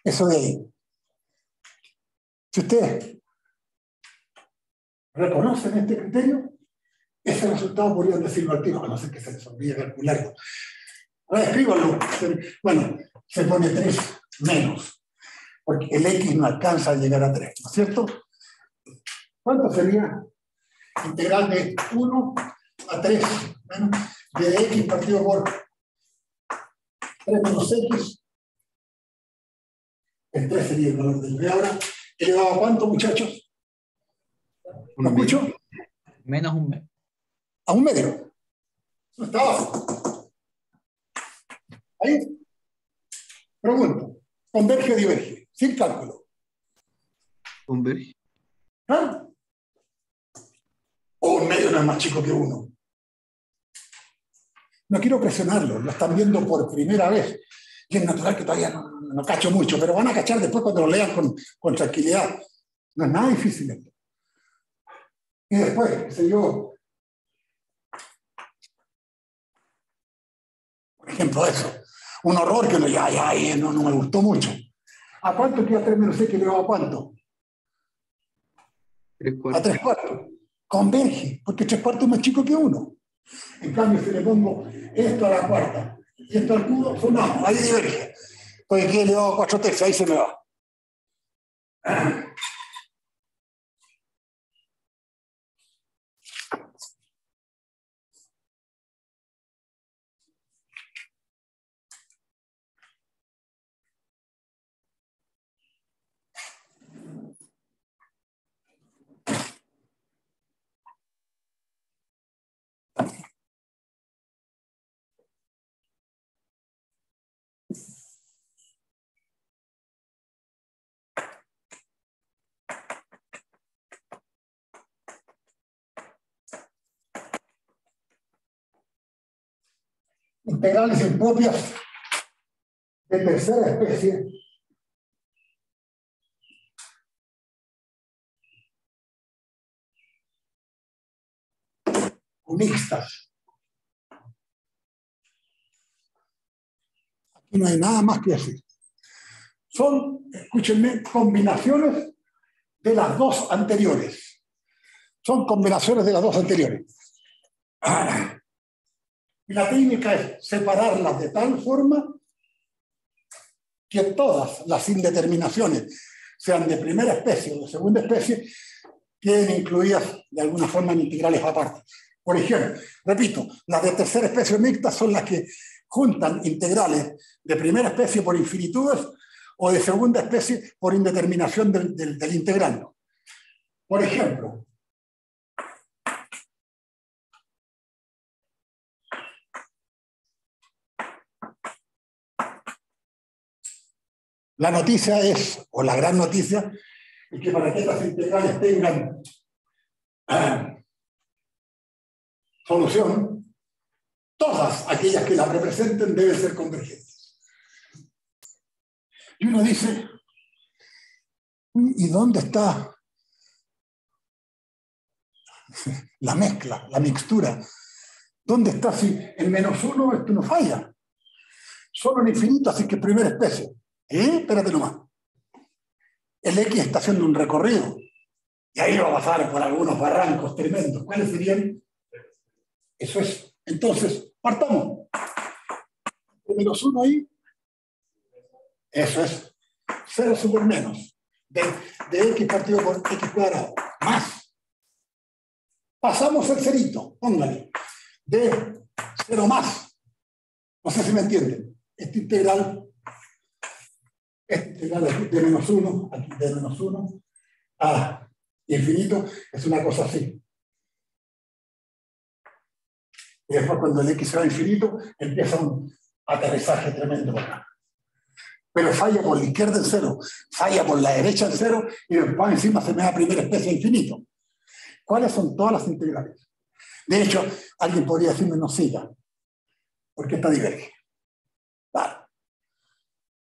eso de ahí. Si ustedes reconocen este criterio, ese resultado podrían decirlo al tiro, a no ser que se les olvide calcularlo. Ahora escríbanlo. Bueno, se pone 3 menos, porque el x no alcanza a llegar a 3, ¿no es cierto? ¿Cuánto sería? Integral de 1 a 3 menos de x partido por 3 menos x. El 3 sería el valor del b ahora. ¿Elevado a cuánto, muchachos? ¿Lo escucho? Menos un medio. A 1 medio. No está abajo. Ahí. Pregunto. ¿Converge o diverge? Sin cálculo. Converge. ¿Ah? O 1 medio no es más chico que 1. No quiero presionarlo. Lo están viendo por primera vez. Y es natural que todavía no cacho mucho, pero van a cachar después cuando lo lean con tranquilidad. No es nada difícil esto. Y después, qué sé yo, por ejemplo, eso. Un horror que no me gustó mucho. ¿A cuánto queda 3 menos x elevado a cuánto? 3 A cuartos. 3 cuartos. Converge, porque 3 cuartos es más chico que 1. En cambio, si le pongo esto a la cuarta y esto al cubo, sumamos, ahí diverge. Pues aquí elevado a 4 tercios, ahí se me va. integrales impropias de tercera especie o mixtas. Aquí no hay nada más que decir. Son, escúchenme, combinaciones de las dos anteriores. Son combinaciones de las dos anteriores. Y la técnica es separarlas de tal forma que todas las indeterminaciones, sean de primera especie o de segunda especie, queden incluidas de alguna forma en integrales aparte. Por ejemplo, repito, las de tercera especie mixtas son las que juntan integrales de primera especie por infinitudes o de segunda especie por indeterminación del integrando. Por ejemplo, la noticia es, o la gran noticia, es que para que estas integrales tengan solución, todas aquellas que las representen deben ser convergentes. Y uno dice, ¿y dónde está la mezcla, la mixtura? ¿Dónde está si en -1 esto no falla? Solo en infinito, así que primera especie. Espérate nomás. El X está haciendo un recorrido y ahí va a pasar por algunos barrancos tremendos. ¿Cuáles serían? Eso es. Entonces, partamos. -1 ahí. Eso es. 0 super menos. De X partido por X cuadrado. Más. Pasamos el cerito. Póngale. De 0 más. No sé si me entienden. Este integral de -1, aquí de -1 a infinito, es una cosa así. Y después cuando el X se va a infinito, empieza un aterrizaje tremendo acá. Pero falla por la izquierda en 0, falla por la derecha en 0, y después encima se me da primera especie a infinito. ¿Cuáles son todas las integrales? De hecho, alguien podría decirme no siga, porque esta diverge. Claro.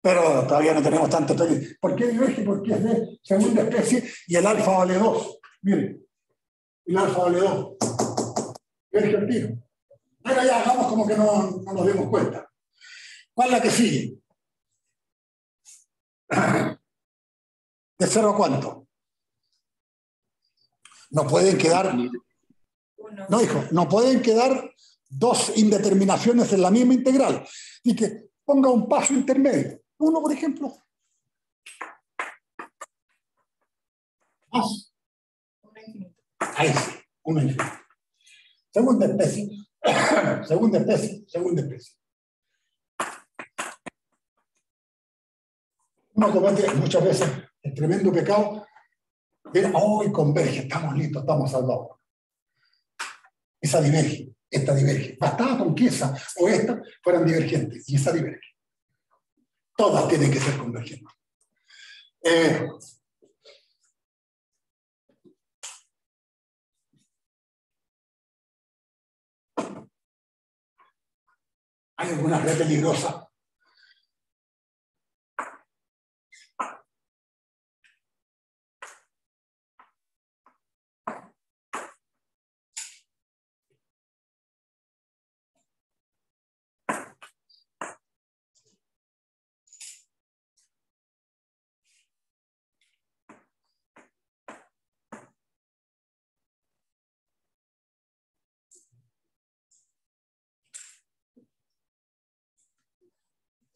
Pero todavía no tenemos tanto teoría. ¿Por qué diverge? Porque es de segunda especie y el alfa vale 2. Miren, el alfa vale 2. Diverge el tiro. Ahora ya hagamos como que no nos demos cuenta. ¿Cuál es la que sigue? ¿De 0 a cuánto? No pueden quedar... No, hijo, no pueden quedar dos indeterminaciones en la misma integral. Y que ponga un paso intermedio. 1, por ejemplo. Más. 1 infinito. Ahí sí, 1 infinito. Segunda especie. Segunda especie, segunda especie. Uno comete muchas veces el tremendo pecado de hoy converge, estamos listos, estamos salvados. Esa diverge, esta diverge. Bastaba con que esa o esta fueran divergentes, y esa diverge. Todas tienen que ser convergentes. Hay alguna red peligrosa.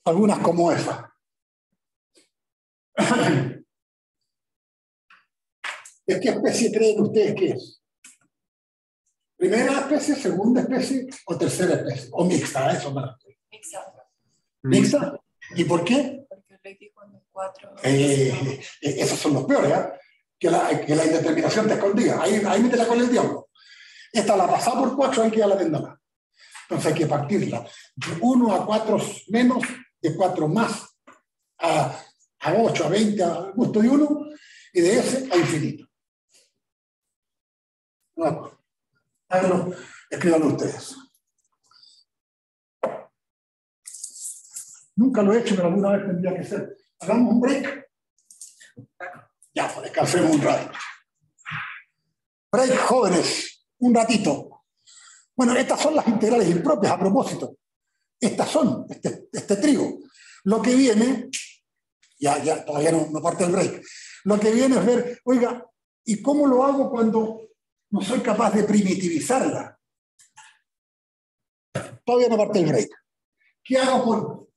Algunas como esa. ¿De qué especie creen ustedes que es? ¿Primera especie, segunda especie o tercera especie? O mixta, eso me refiero. ¿Mixta? ¿Y por qué? Porque el X cuando es 4. Esos son los peores, ¿eh? Que la indeterminación te escondía. Ahí métela con el diablo. Esta la pasaba por 4, hay que ya la tendrá. Entonces hay que partirla de 1 a 4 menos, de 4 más a 8, a 20, al gusto de 1, y de ese a infinito. No, háganlo, escríbanlo ustedes. Nunca lo he hecho, pero alguna vez tendría que ser. Hagamos un break. Ya, pues descansemos un rato. Break, jóvenes, un ratito. Bueno, estas son las integrales impropias, a propósito. Estas son, este trío. Lo que viene, ya todavía no parte el break. Lo que viene es ver, oiga, ¿y cómo lo hago cuando no soy capaz de primitivizarla? Todavía no parte el break. ¿Qué hago con...?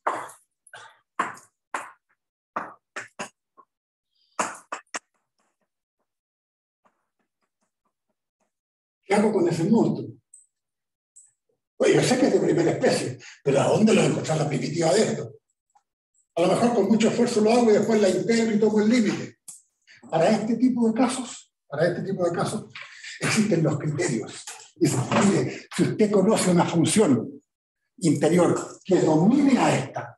¿Qué hago con ese monstruo? Oye, yo sé que es de primera especie, pero ¿a dónde lo voy a encontrar la primitiva de esto? A lo mejor con mucho esfuerzo lo hago y después la integro y tomo el límite. Para este tipo de casos, existen los criterios. Dice, mire, si usted conoce una función interior que domine a esta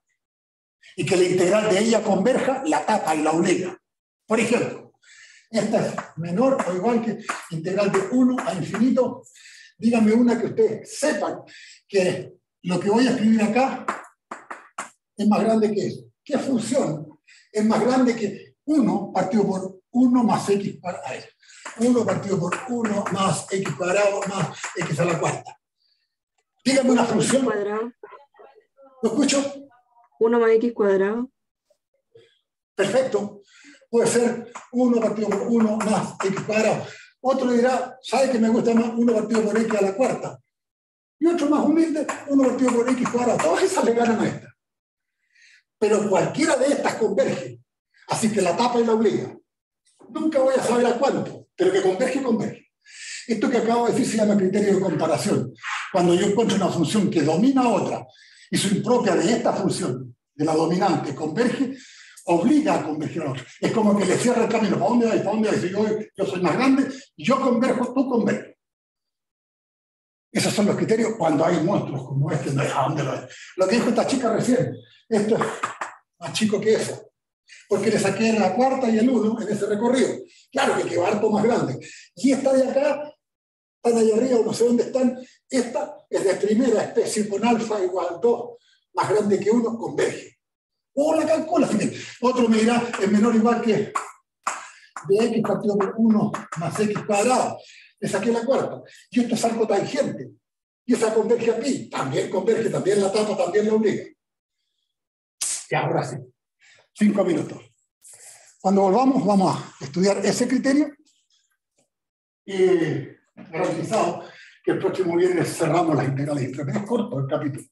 y que la integral de ella converja, la tapa y la obliga. Por ejemplo, esta es menor o igual que integral de 1 a infinito. Dígame una que ustedes sepan que lo que voy a escribir acá es más grande que eso. ¿Qué función es más grande que 1 partido por 1 más x cuadrado? 1 partido por 1 más x cuadrado más x a la cuarta. Dígame una función. ¿Lo escucho? 1 más x cuadrado. Perfecto. Puede ser 1 partido por 1 más x cuadrado. Otro dirá, ¿sabe que me gusta más 1 partido por x a la cuarta? Y otro más humilde, 1 partido por x cuadrado. Todas esas le ganan a esta. Pero cualquiera de estas converge. Así que la tapa y la obliga. Nunca voy a saber a cuánto, pero que converge, converge. Esto que acabo de decir se llama criterio de comparación. Cuando yo encuentro una función que domina a otra y su impropia de esta función, de la dominante, converge, obliga a converger a otra. Es como que le cierra el camino. ¿Para dónde vais? ¿Para dónde vais? Si yo soy más grande, yo converjo, tú converges. Esos son los criterios cuando hay monstruos como este. ¿A dónde lo es? Lo que dijo esta chica recién, esto es más chico que eso. Porque le saqué la cuarta y el 1 en ese recorrido. Claro que quedó harto más grande. Y esta de acá, están allá arriba, no sé dónde están. Esta es de primera especie con alfa igual 2, más grande que 1, converge. O la calcula. Otro me dirá, es menor o igual que de x partido por 1 más x cuadrado. Le saqué la cuarta. Y esto es algo tangente. Y esa converge a pi. También converge, también la tapa, también la obliga. Y ahora sí. 5 minutos. Cuando volvamos, vamos a estudiar ese criterio. Y garantizado que el próximo viernes cerramos las integrales impropias. Es corto el capítulo.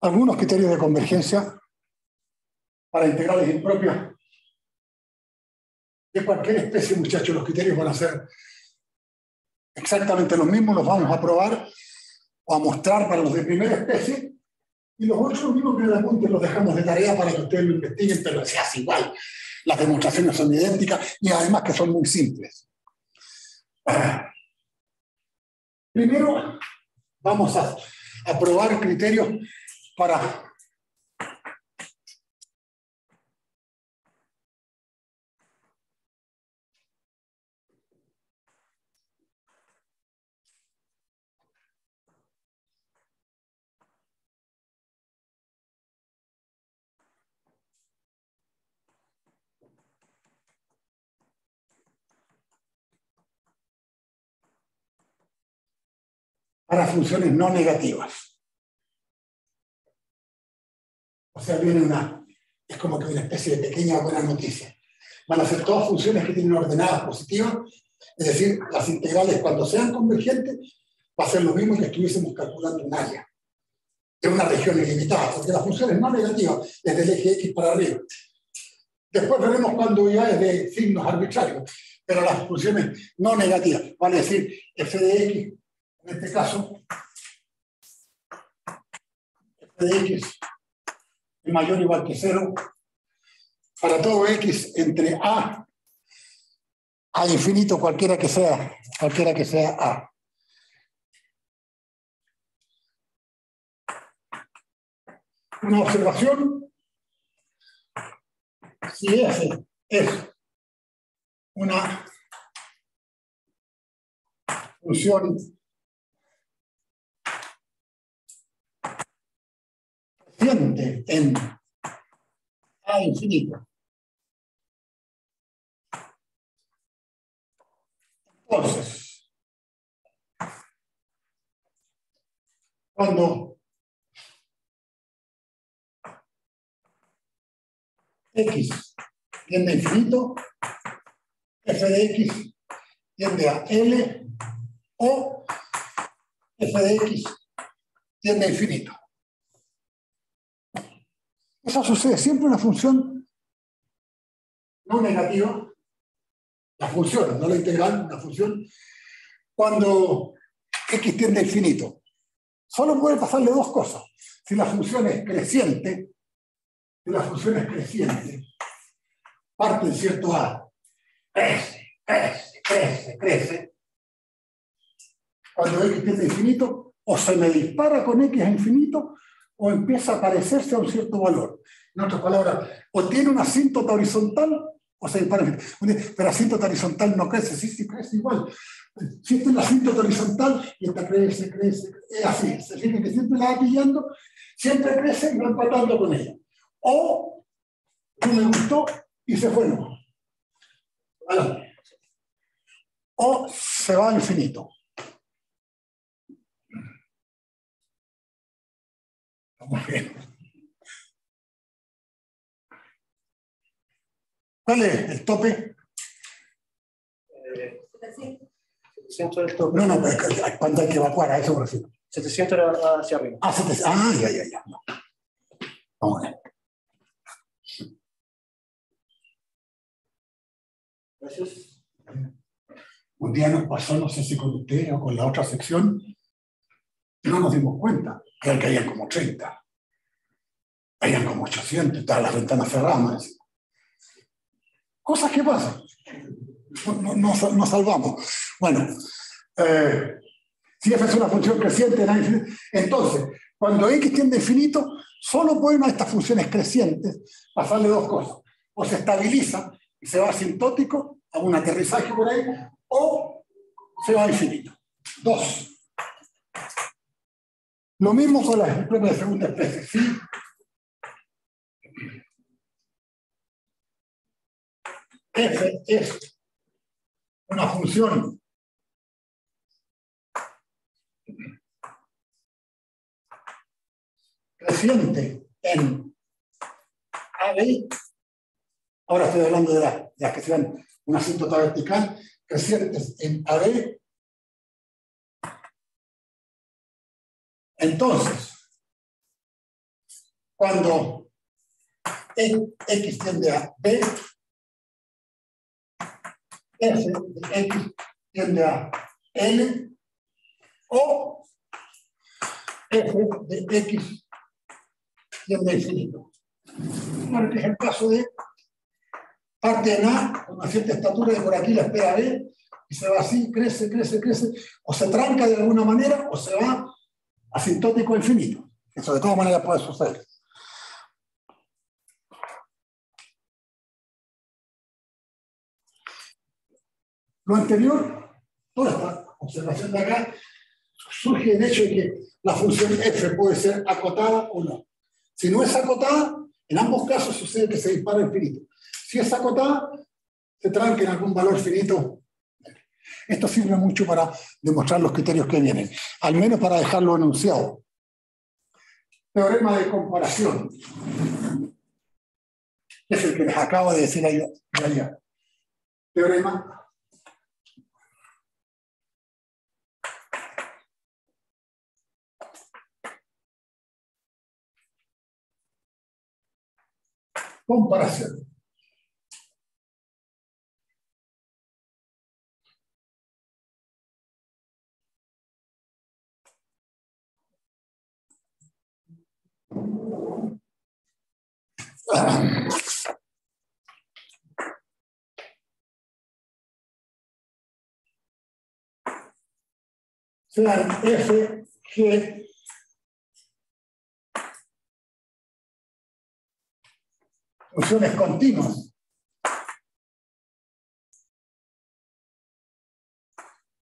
Algunos criterios de convergencia para integrales impropios de cualquier especie, muchachos. Los criterios van a ser exactamente los mismos, los vamos a probar o a mostrar para los de primera especie, y los otros mismos que en el apunte los dejamos de tarea para que ustedes lo investiguen, pero se hace igual. Las demostraciones son idénticas y además que son muy simples. Primero vamos a probar criterios para funciones no negativas. O sea, es como que una especie de pequeña buena noticia. Van a ser todas funciones que tienen ordenadas positivas, es decir, las integrales cuando sean convergentes va a ser lo mismo que estuviésemos calculando un área de una región ilimitada, porque la función es no negativa desde el eje X para arriba. Después veremos cuando ya es de signos arbitrarios, pero las funciones no negativas, vale decir, f de x, en este caso, f de x es mayor o igual que 0, para todo x entre a infinito, cualquiera que sea a. Una observación, si f es una función creciente en a infinito, entonces, cuando x tiende a infinito, f de x tiende a L o f de x tiende a infinito. Eso sucede siempre en una función no negativa, la función, no la integral, la función, cuando x tiende a infinito. Solo puede pasarle dos cosas. Si la función es creciente, parte en cierto A, crece. Cuando x tiende a infinito, o se me dispara con x a infinito, o empieza a parecerse a un cierto valor. En otras palabras, o tiene una asíntota horizontal, o se dispara. Pero asíntota horizontal no crece, sí crece igual. Siempre la asíntota horizontal, y esta crece, es así. Se fijan que siempre la va pillando, siempre crece y va empatando con ella. O no me gustó y se fue, no. Adelante. O se va a infinito. Muy bien. ¿Cuál es el tope? 700 del tope. No, cuando hay que evacuar, a eso me refiero. 700 era hacia arriba. Ah, 700. Ah, ya. No. Vamos a ver. Gracias. Un día nos pasó, no sé si con usted o con la otra sección, no nos dimos cuenta que habían como 30. Habían como 800, estaban las ventanas cerradas. Cosas que pasan. No salvamos. Bueno, si f es una función creciente, entonces, cuando x tiende a infinito, solo pueden a estas funciones crecientes pasarle dos cosas. O se estabiliza y se va asintótico a un aterrizaje por ahí, o se va a infinito. Dos. Lo mismo con las expresiones de segunda especie. ¿Sí? F es una función creciente en AB. Ahora estoy hablando de las que sean una asíntota vertical, crecientes en AB. Entonces, cuando x tiende a B, f de x tiende a L, o f de x tiende a infinito. Bueno, que es el caso de parte en A, con una cierta estatura, y por aquí la espera B, y se va así, crece, o se tranca de alguna manera, o se va asintótico a infinito. Eso de todas maneras puede suceder. Lo anterior, toda esta observación de acá, surge del hecho de que la función f puede ser acotada o no. Si no es acotada, en ambos casos sucede que se dispara a infinito. Si es acotada, se tranca en algún valor finito. Esto sirve mucho para demostrar los criterios que vienen, al menos para dejarlo enunciado. Teorema de comparación. Es el que les acabo de decir allá. Teorema comparación. Sean F, G, funciones continuas.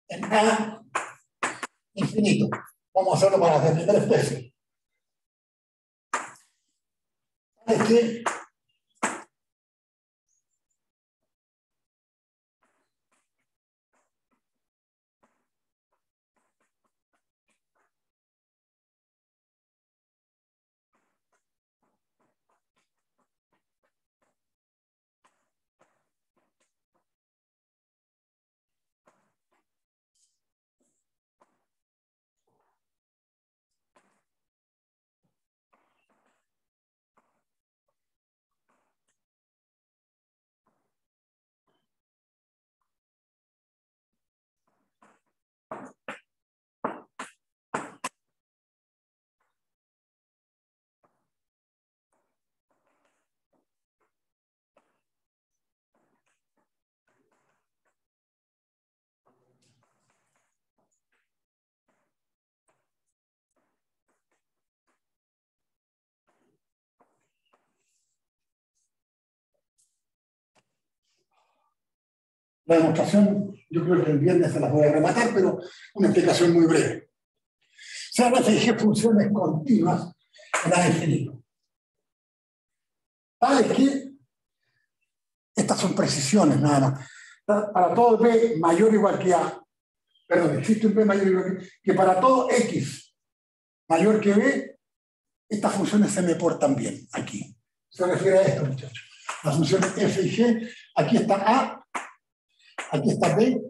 En A infinito. Vamos a hacerlo para la primera especie. Es que la demostración, yo creo que el viernes se las voy a rematar, pero una explicación muy breve. Se han F funciones continuas en A infinito. Tales que, estas son precisiones nada más. Para todo B mayor o igual que A, perdón, existe un B mayor o igual que para todo X mayor que B, estas funciones se me portan bien aquí. Se refiere a esto, muchachos. Las funciones F y G, aquí está A, aquí está B.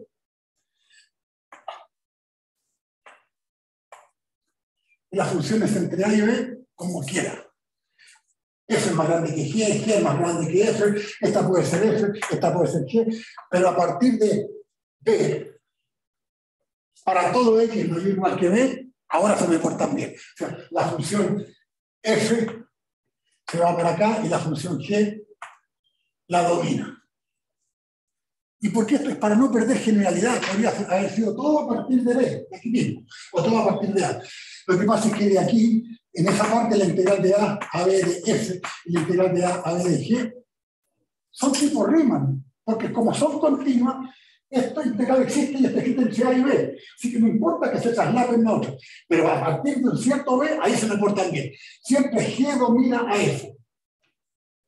Y las funciones entre A y B, como quiera. F es más grande que G, G es más grande que F, esta puede ser F, esta puede ser G, pero a partir de B, para todo X mayor o igual que B, ahora se me portan bien. O sea, la función F se va para acá y la función G la domina. ¿Y por qué esto? Es para no perder generalidad. Podría haber sido todo a partir de B, de aquí mismo, o todo a partir de A. Lo que pasa es que de aquí, en esa parte, la integral de A a B de F y la integral de A a B de G son tipo Riemann, porque como son continuas, esta integral existe y esta existe entre A y B. Así que no importa que se traslapen a otro. Pero a partir de un cierto B, ahí se me portan bien. Siempre G domina a F.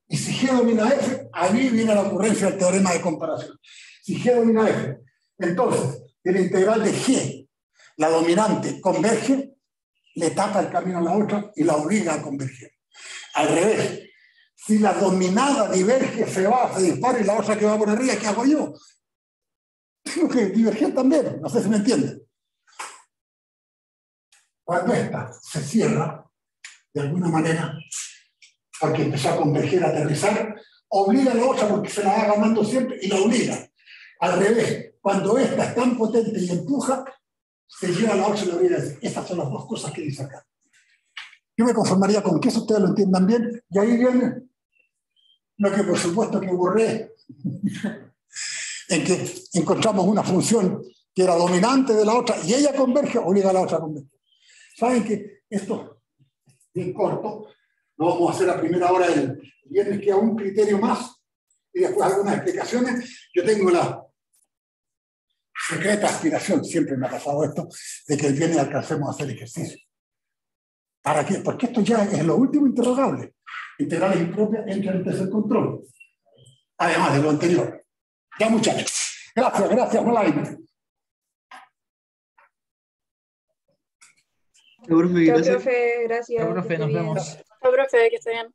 Y si G domina a F, ahí viene la ocurrencia del teorema de comparación. Si G domina a F, entonces el integral de G, la dominante, converge, le tapa el camino a la otra y la obliga a converger. Al revés, si la dominada diverge, se va, se dispara y la otra que va por arriba, ¿qué hago yo? Tengo que diverger también, no sé si me entienden. Cuando esta se cierra, de alguna manera, porque empezó a converger, a aterrizar, obliga a la otra porque se la va ganando siempre y la obliga. Al revés, cuando esta es tan potente y empuja, se lleva a la otra y la obliga a decir, estas son las dos cosas que dice acá. Yo me conformaría con que eso ustedes lo entiendan bien, y ahí viene lo que por supuesto que borré, en que encontramos una función que era dominante de la otra y ella converge, obliga a la otra a converger. Saben que esto es bien corto, lo vamos a hacer a primera hora del viernes, queda un criterio más y después algunas explicaciones. Yo tengo la secreta aspiración, siempre me ha pasado esto, de que el viernes alcancemos a hacer ejercicio. ¿Para qué? Porque esto ya es lo último interrogable. Integrales impropias entran en tercer control. Además de lo anterior. Ya, muchachos. Gracias, Malain. Profe, Chao, gracias. profe, gracias. Chao, profe, que esté nos bien. vemos. Chao, profe, que esté bien.